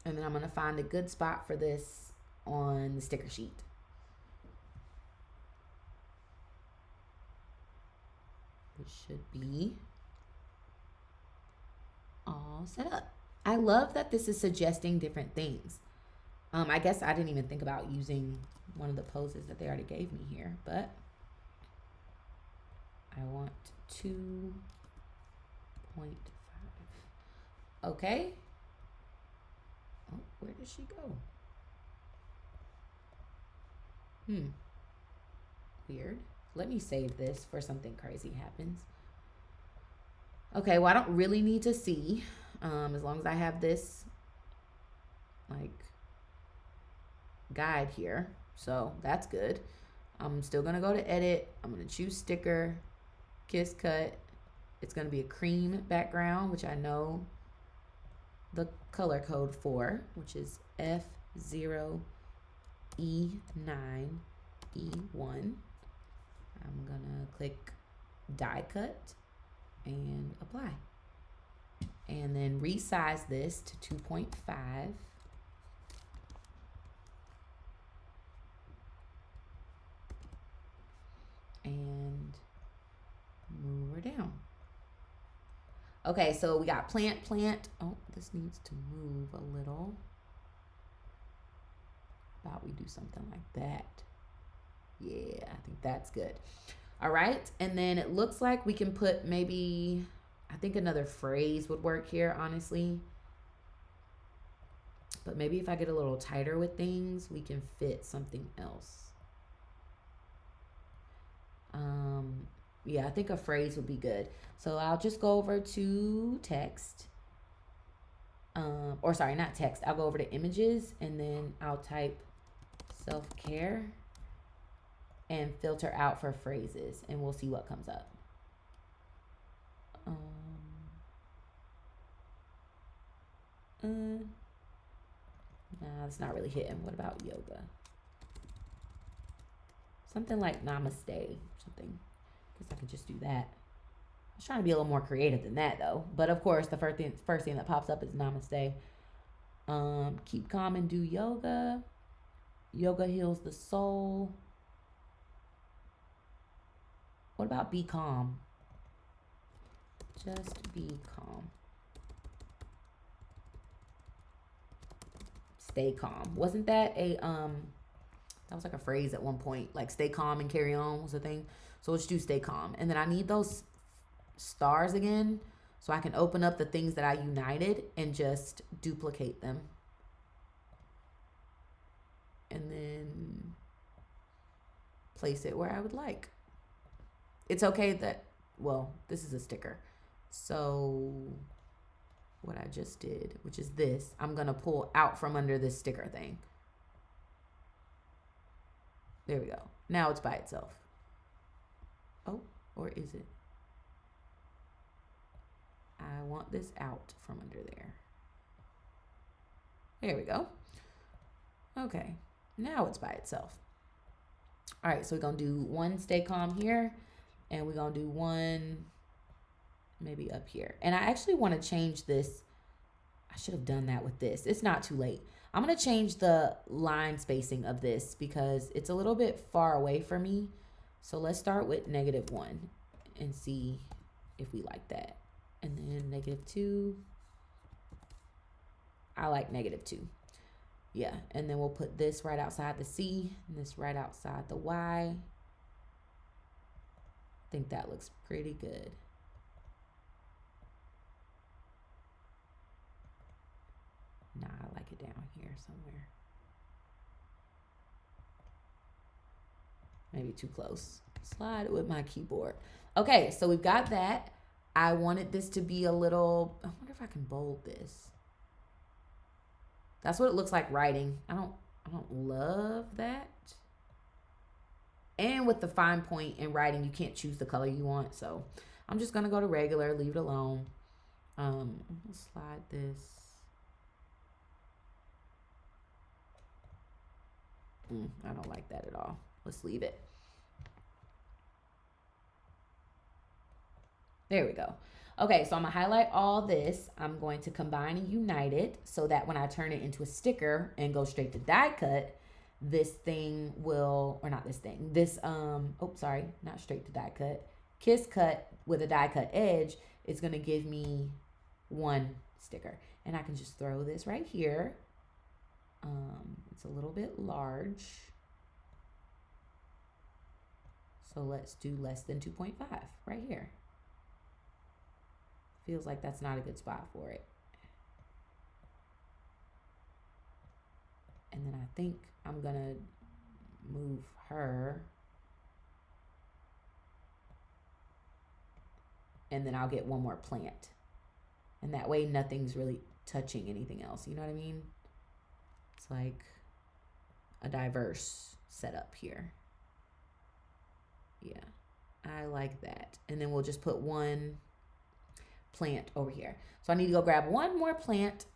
And then I'm going to find a good spot for this on the sticker sheet. It should be all set up. I love that this is suggesting different things. I guess I didn't even think about using one of the poses that they already gave me here, but I want 2.5. Okay. Oh, where did she go? Weird. Let me save this for something crazy happens. Okay, well, I don't really need to see, as long as I have this, like, guide here. So that's good. I'm still going to go to edit. I'm going to choose sticker, kiss cut. It's going to be a cream background, which I know the color code for, which is F0E9E1. I'm going to click die cut and apply. And then resize this to 2.5. And move her down. Okay, so we got plant. Oh, this needs to move a little. Thought we do something like that. Yeah, I think that's good. All right, and then it looks like we can put maybe, I think another phrase would work here, honestly. But maybe if I get a little tighter with things, we can fit something else. Yeah, I think a phrase would be good. So I'll just go over to text. Or sorry, not text. I'll go over to images, and then I'll type self-care and filter out for phrases, and we'll see what comes up. Nah, it's not really hitting. What about yoga? Something like namaste, something. Guess I could just do that. I was trying to be a little more creative than that, though. But of course, the first thing that pops up is namaste. Keep calm and do yoga. Yoga heals the soul. What about be calm? Just be calm. Stay calm. Wasn't that a that was like a phrase at one point, like stay calm and carry on was a thing. So let's do stay calm. And then I need those stars again so I can open up the things that I united and just duplicate them. And then place it where I would like. It's okay that, well, this is a sticker. So what I just did, which is this, I'm going to pull out from under this sticker thing. There we go. Now it's by itself. Oh, or is it? I want this out from under there. There we go. Okay, now it's by itself. All right, so we're going to do one stay calm here, and we're going to do one maybe up here. And I actually want to change this. I should have done that with this. It's not too late. I'm going to change the line spacing of this because it's a little bit far away from me. So let's start with -1 and see if we like that. And then -2. I like -2. Yeah, and then we'll put this right outside the C and this right outside the Y. I think that looks pretty good. Nah, I like it down here somewhere. Maybe too close. Slide it with my keyboard. Okay, so we've got that. I wanted this to be a little, I wonder if I can bold this. That's what it looks like writing. I don't love that. And with the fine point in writing, you can't choose the color you want. So I'm just gonna go to regular, leave it alone. Let's slide this. I don't like that at all. Let's leave it. There we go. Okay, so I'm gonna highlight all this. I'm going to combine and unite it so that when I turn it into a sticker and go straight to die cut, this thing will, or not this thing, this, oh, sorry, not straight to die cut, kiss cut with a die cut edge, is gonna give me one sticker. And I can just throw this right here. It's a little bit large. So let's do less than 2.5 right here. Feels like that's not a good spot for it. And then I think I'm gonna move her. And then I'll get one more plant. And that way nothing's really touching anything else. You know what I mean? It's like a diverse setup here. Yeah, I like that. And then we'll just put one plant over here. So I need to go grab one more plant.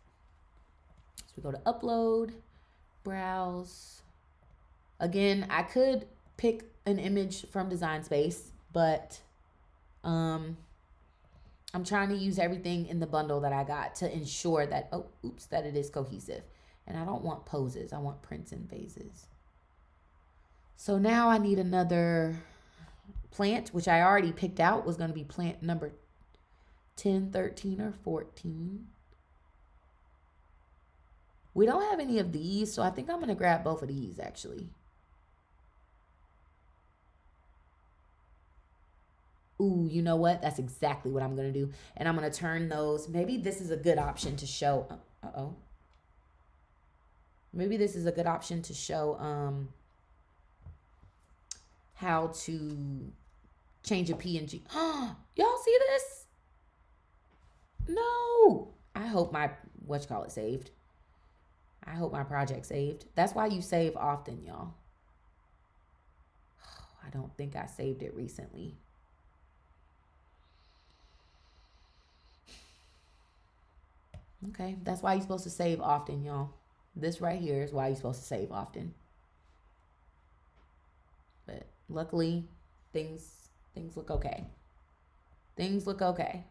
So we go to upload, browse. Again, I could pick an image from Design Space, but I'm trying to use everything in the bundle that I got to ensure that, oh, oops, that it is cohesive. And I don't want poses. I want prints and vases. So now I need another plant, which I already picked out was going to be plant number 10, 13, or 14. We don't have any of these, so I think I'm going to grab both of these, actually. Ooh, you know what? That's exactly what I'm going to do. And I'm going to turn those. Maybe this is a good option to show. Uh-oh. Maybe this is a good option to show how to change a PNG. Y'all see this? No. I hope my, saved. I hope my project saved. That's why you save often, y'all. I don't think I saved it recently. Okay, that's why you're supposed to save often, y'all. This right here is why you're supposed to save often. But luckily, things look okay. Things look okay.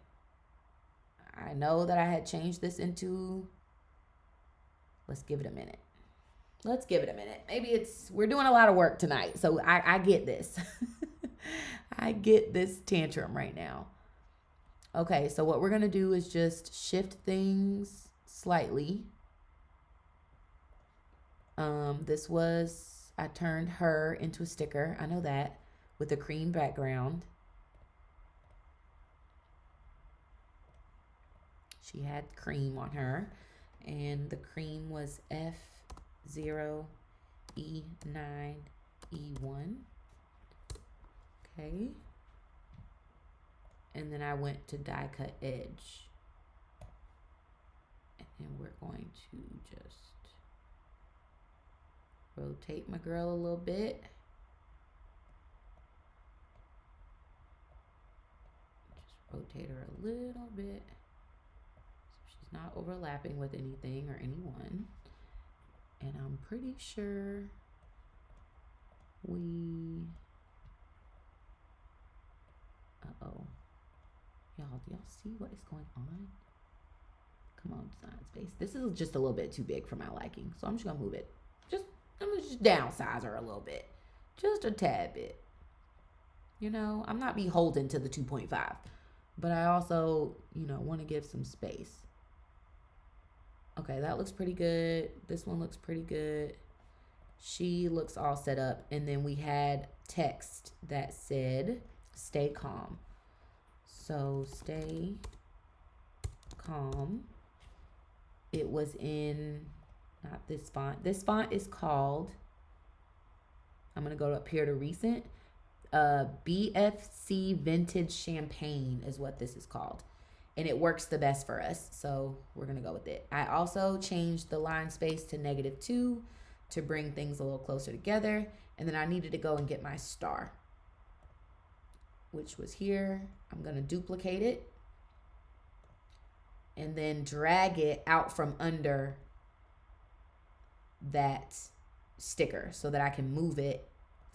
I know that I had changed this into, let's give it a minute. Let's give it a minute. Maybe we're doing a lot of work tonight, so I get this. I get this tantrum right now. Okay, so what we're gonna do is just shift things slightly. I turned her into a sticker. I know that, with a cream background. She had cream on her, and the cream was F0E9E1. Okay. And then I went to die cut edge. And we're going to just rotate my girl a little bit. Just rotate her a little bit so she's not overlapping with anything or anyone. And I'm pretty sure uh-oh. Y'all, do y'all see what is going on? Come on, Design Space. This is just a little bit too big for my liking, so I'm just gonna move it. I'm gonna just downsize her a little bit, just a tad bit. You know, I'm not beholden to the 2.5, but I also, you know, want to give some space. Okay, that looks pretty good. This one looks pretty good. She looks all set up. And then we had text that said, stay calm. So stay calm. It was in, not this font. This font is called, I'm going to go up here to recent. BFC Vintage Champagne is what this is called. And it works the best for us. So we're going to go with it. I also changed the line space to -2 to bring things a little closer together. And then I needed to go and get my star, which was here. I'm going to duplicate it and then drag it out from under that sticker so that I can move it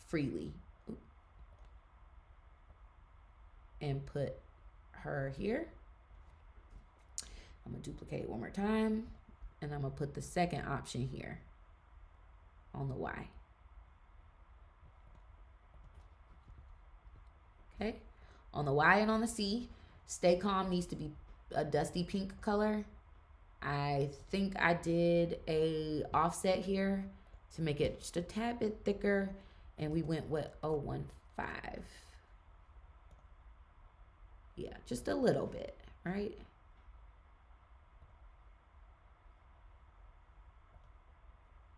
freely. And put her here. I'm gonna duplicate it one more time, and I'm gonna put the second option here on the Y. Okay, on the Y and on the C, stay calm needs to be a dusty pink color. I think I did a offset here to make it just a tad bit thicker, and we went with 0.15. Yeah, just a little bit, right?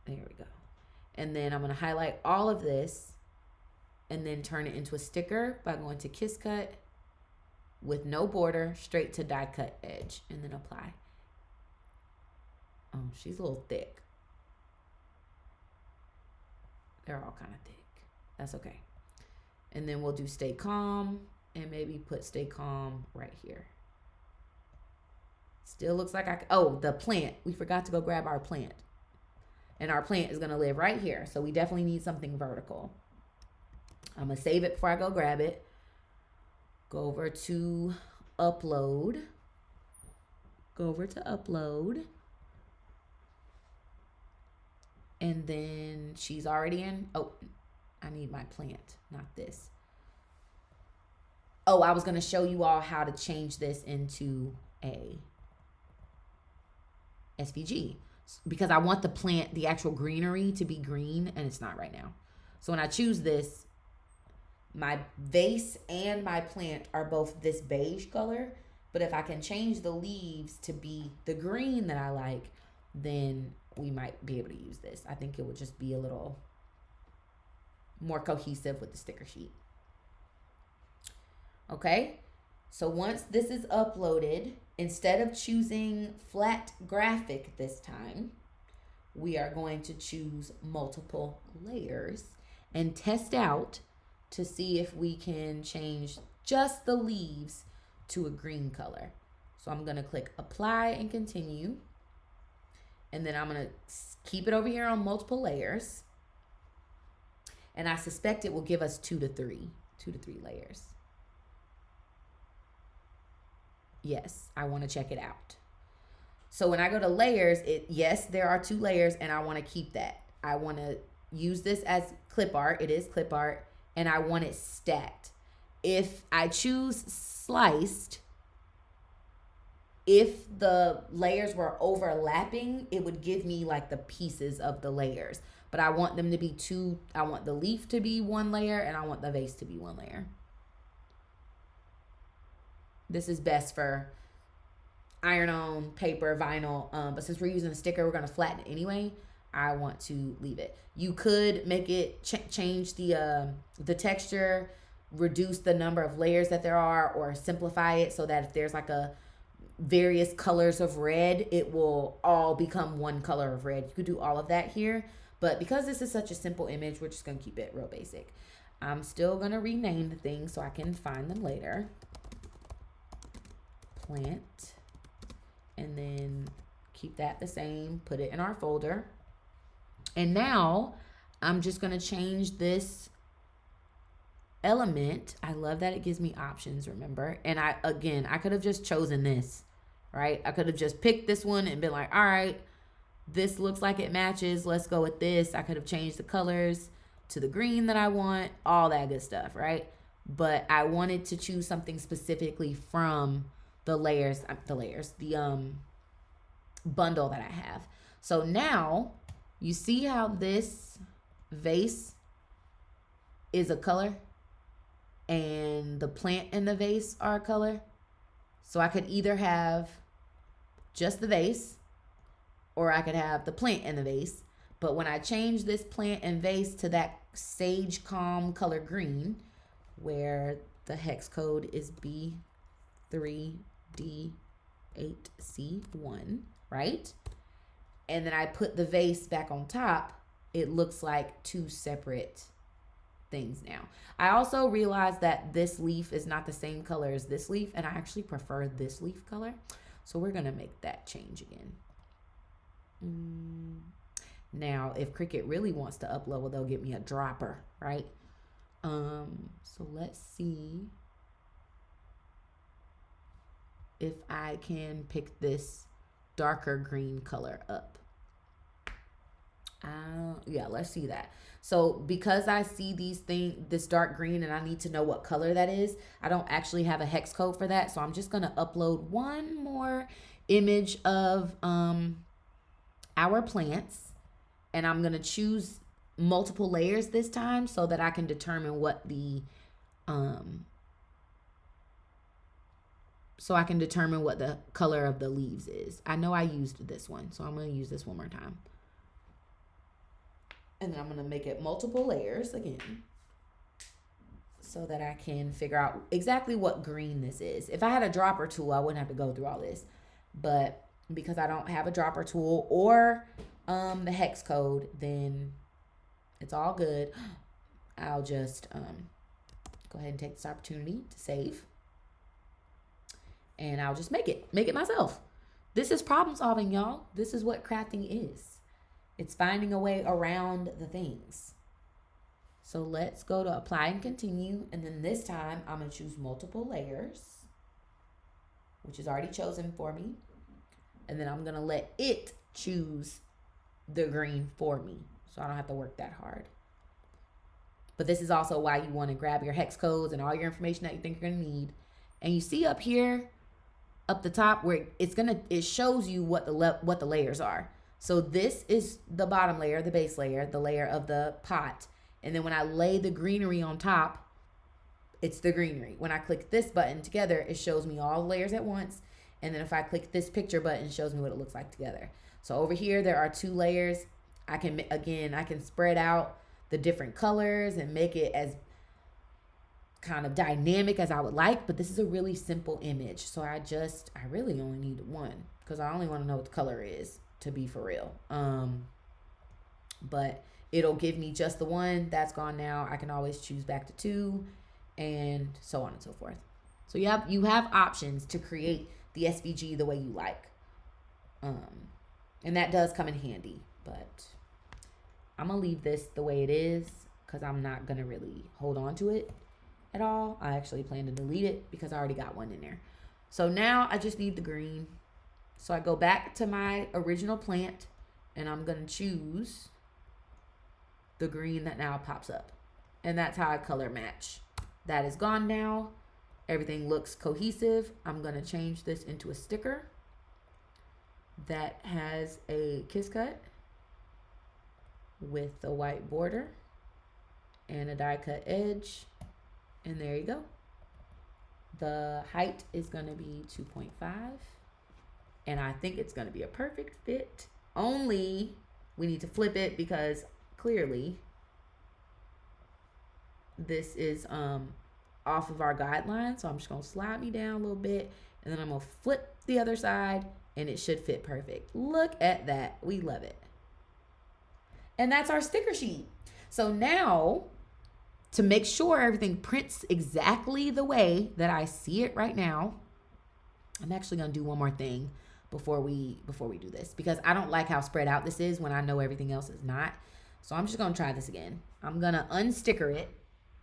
There we go. And then I'm going to highlight all of this and then turn it into a sticker by going to Kiss Cut with no border, straight to die cut edge, and then apply. Oh, she's a little thick. They're all kind of thick. That's okay. And then we'll do stay calm and maybe put stay calm right here. Still looks like oh, the plant. We forgot to go grab our plant. And our plant is going to live right here. So we definitely need something vertical. I'm going to save it before I go grab it. Go over to upload. Go over to upload. And then she's already in. Oh, I need my plant, not this. Oh, I was going to show you all how to change this into a SVG because I want the plant, the actual greenery to be green, and it's not right now. So when I choose this, my vase and my plant are both this beige color, but if I can change the leaves to be the green that I like, then we might be able to use this. I think it would just be a little more cohesive with the sticker sheet. Okay, so once this is uploaded, instead of choosing flat graphic this time, we are going to choose multiple layers and test out to see if we can change just the leaves to a green color. So I'm going to click apply and continue. And then I'm going to keep it over here on multiple layers. And I suspect it will give us 2 to 3 layers. Yes, I want to check it out. So when I go to layers, yes, there are 2 layers and I want to keep that. I want to use this as clip art. It is clip art and I want it stacked. If I choose sliced, if the layers were overlapping, it would give me like the pieces of the layers. But I want them to be 2. I want the leaf to be 1 layer and I want the vase to be 1 layer. This is best for iron-on, paper, vinyl. But since we're using a sticker, we're going to flatten it anyway. I want to leave it. You could make it change the texture, reduce the number of layers that there are, or simplify it so that if there's like a various colors of red, it will all become 1 color of red. You could do all of that here. But because this is such a simple image, we're just going to keep it real basic. I'm still going to rename the things so I can find them later. Plant, and then keep that the same, put it in our folder. And now I'm just going to change this element. I love that it gives me options, remember? And I could have just chosen this right? I could have just picked this one and been like, all right, this looks like it matches. Let's go with this. I could have changed the colors to the green that I want, all that good stuff, right? But I wanted to choose something specifically from the bundle that I have. So now you see how this vase is a color and the plant in the vase are a color. So I could either have just the vase or I could have the plant in the vase. But when I change this plant and vase to that sage calm color green, where the hex code is B3D8C1, right? And then I put the vase back on top, it looks like two separate things now. I also realized that this leaf is not the same color as this leaf, and I actually prefer this leaf color. So we're gonna make that change again. Now, if Cricut really wants to upload, well, they'll get me a dropper, right? So let's see if I can pick this darker green color up. Yeah, let's see that. So because I see this dark green, and I need to know what color that is, I don't actually have a hex code for that. So I'm just gonna upload one more image of our plants, and I'm gonna choose multiple layers this time so that I can determine what the color of the leaves is. I know I used this one, so I'm going to use this one more time. And then I'm going to make it multiple layers again so that I can figure out exactly what green this is. If I had a dropper tool, I wouldn't have to go through all this. But because I don't have a dropper tool or the hex code, then it's all good. I'll just go ahead and take this opportunity to save. And I'll just make it myself. This is problem solving, y'all. This is what crafting is. It's finding a way around the things. So let's go to apply and continue. And then this time I'm going to choose multiple layers, which is already chosen for me. And then I'm going to let it choose the green for me, so I don't have to work that hard. But this is also why you want to grab your hex codes and all your information that you think you're going to need. And you see up here, up the top, where it shows you what the layers are. So this is the bottom layer, the base layer, the layer of the pot. And then when I lay the greenery on top, it's the greenery. When I click this button together, it shows me all the layers at once. And then if I click this picture button, it shows me what it looks like together. So over here, there are 2 layers. I can spread out the different colors and make it as kind of dynamic as I would like, but this is a really simple image. So I really only need one because I only want to know what the color is, to be for real. But it'll give me just the one. That's gone now. I can always choose back to 2 and so on and so forth. So you have options to create the SVG the way you like. And that does come in handy, but I'm gonna leave this the way it is because I'm not gonna really hold on to it at all. I actually plan to delete it because I already got one in there. So now I just need the green. So I go back to my original plant and I'm gonna choose the green that now pops up. And that's how I color match. That is gone now. Everything looks cohesive. I'm gonna change this into a sticker that has a kiss cut with a white border and a die cut edge. And there you go. The height is going to be 2.5. And I think it's going to be a perfect fit. Only we need to flip it because clearly this is off of our guideline. So I'm just going to slide me down a little bit. And then I'm going to flip the other side. And it should fit perfect. Look at that. We love it. And that's our sticker sheet. So now, to make sure everything prints exactly the way that I see it right now, I'm actually going to do one more thing before we do this, because I don't like how spread out this is when I know everything else is not. So I'm just going to try this again. I'm going to unsticker it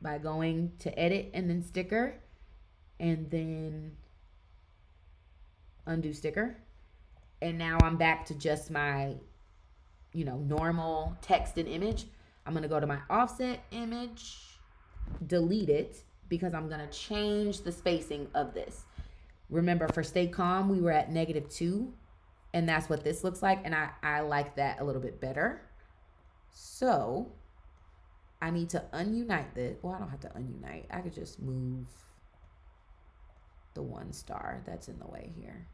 by going to edit and then sticker, and then undo sticker. And now I'm back to just my, normal text and image. I'm going to go to my offset image, delete it, because I'm going to change the spacing of this. Remember, for Stay Calm, we were at -2, and that's what this looks like, and I like that a little bit better. So I need to ununite this. Well, I don't have to ununite. I could just move the 1 star that's in the way here.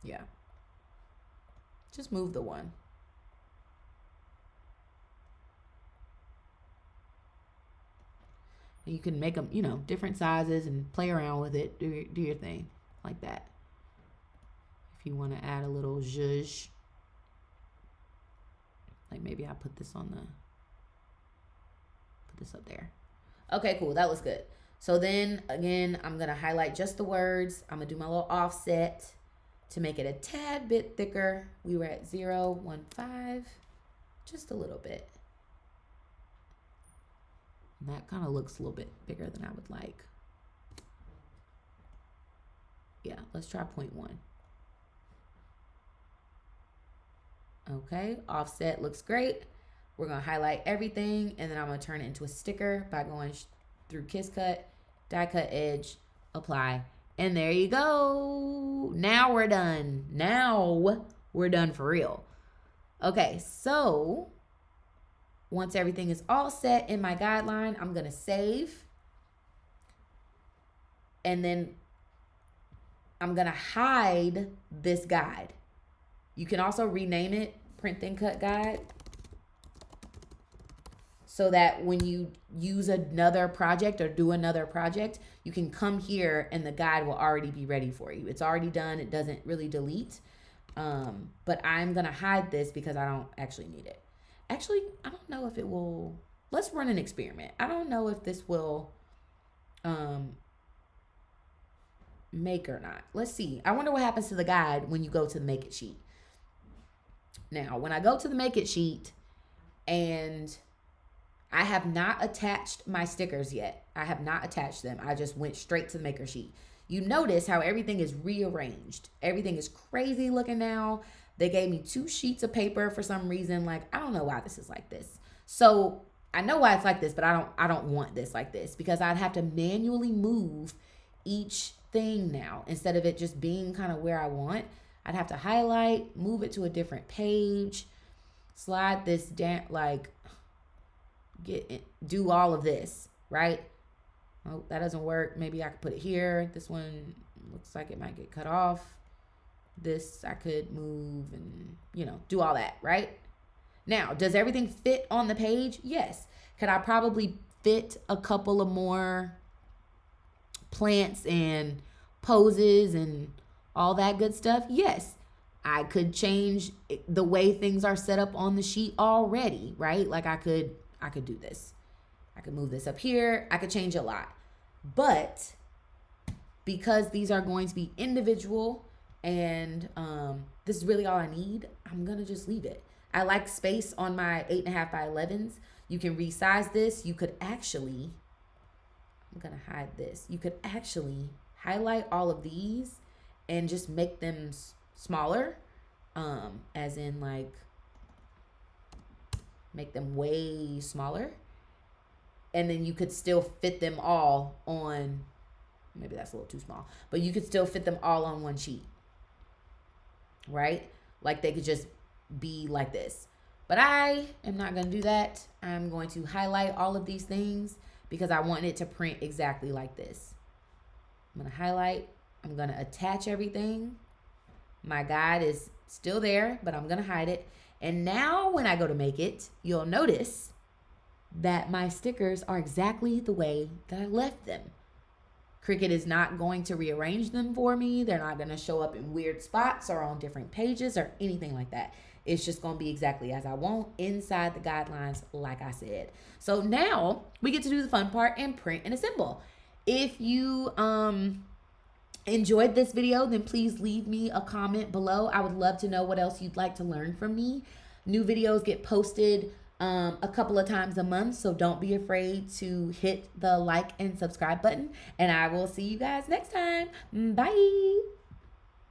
Yeah. Just move the 1. And you can make them, different sizes and play around with it. Do your thing like that. If you want to add a little zhuzh, like maybe I put this up there. Okay, cool. That looks good. So then again, I'm going to highlight just the words. I'm going to do my little offset to make it a tad bit thicker. We were at 0.15, just a little bit. And that kind of looks a little bit bigger than I would like. Yeah, let's try 0.1. Okay, offset looks great. We're gonna highlight everything, and then I'm gonna turn it into a sticker by going through Kiss Cut, Die Cut Edge, apply, and there you go. Now we're done. Now we're done for real. Okay, so once everything is all set in my guideline, I'm gonna save, and then I'm gonna hide this guide. You can also rename it Print Then Cut Guide, so that when you use another project or do another project, you can come here and the guide will already be ready for you. It's already done. It doesn't really delete. But I'm going to hide this because I don't actually need it. Actually, I don't know if it will. Let's run an experiment. I don't know if this will make or not. Let's see. I wonder what happens to the guide when you go to the Make It sheet. Now, when I go to the Make It sheet, and I have not attached my stickers yet. I have not attached them. I just went straight to the Maker sheet. You notice how everything is rearranged. Everything is crazy looking now. They gave me 2 sheets of paper for some reason. Like, I don't know why this is like this. So I know why it's like this, but I don't want this like this, because I'd have to manually move each thing now instead of it just being kind of where I want. I'd have to highlight, move it to a different page, slide this down, like do all of this, right? Oh, that doesn't work. Maybe I could put it here. This one looks like it might get cut off. This I could move and, do all that, right? Now, does everything fit on the page? Yes. Could I probably fit a couple of more plants and poses and all that good stuff? Yes. I could change the way things are set up on the sheet already, right? Like I could do this. I could move this up here. I could change a lot. But because these are going to be individual and this is really all I need, I'm going to just leave it. I like space on my 8.5 by 11s. You can resize this. You could actually, I'm going to hide this. You could actually highlight all of these and just make them smaller, as in like make them way smaller, and then you could still fit them all on, maybe that's a little too small, but you could still fit them all on one sheet, right? Like they could just be like this. But I am not going to do that. I'm going to highlight all of these things because I want it to print exactly like this. I'm going to highlight. I'm going to attach everything. My guide is still there, but I'm going to hide it. And now when I go to make it, you'll notice that my stickers are exactly the way that I left them. Cricut is not going to rearrange them for me. They're not going to show up in weird spots or on different pages or anything like that. It's just going to be exactly as I want inside the guidelines, like I said. So now we get to do the fun part and print and assemble. If you enjoyed this video, then please leave me a comment below. I would love to know what else you'd like to learn from me. New videos get posted a couple of times a month. So don't be afraid to hit the like and subscribe button. And I will see you guys next time. Bye.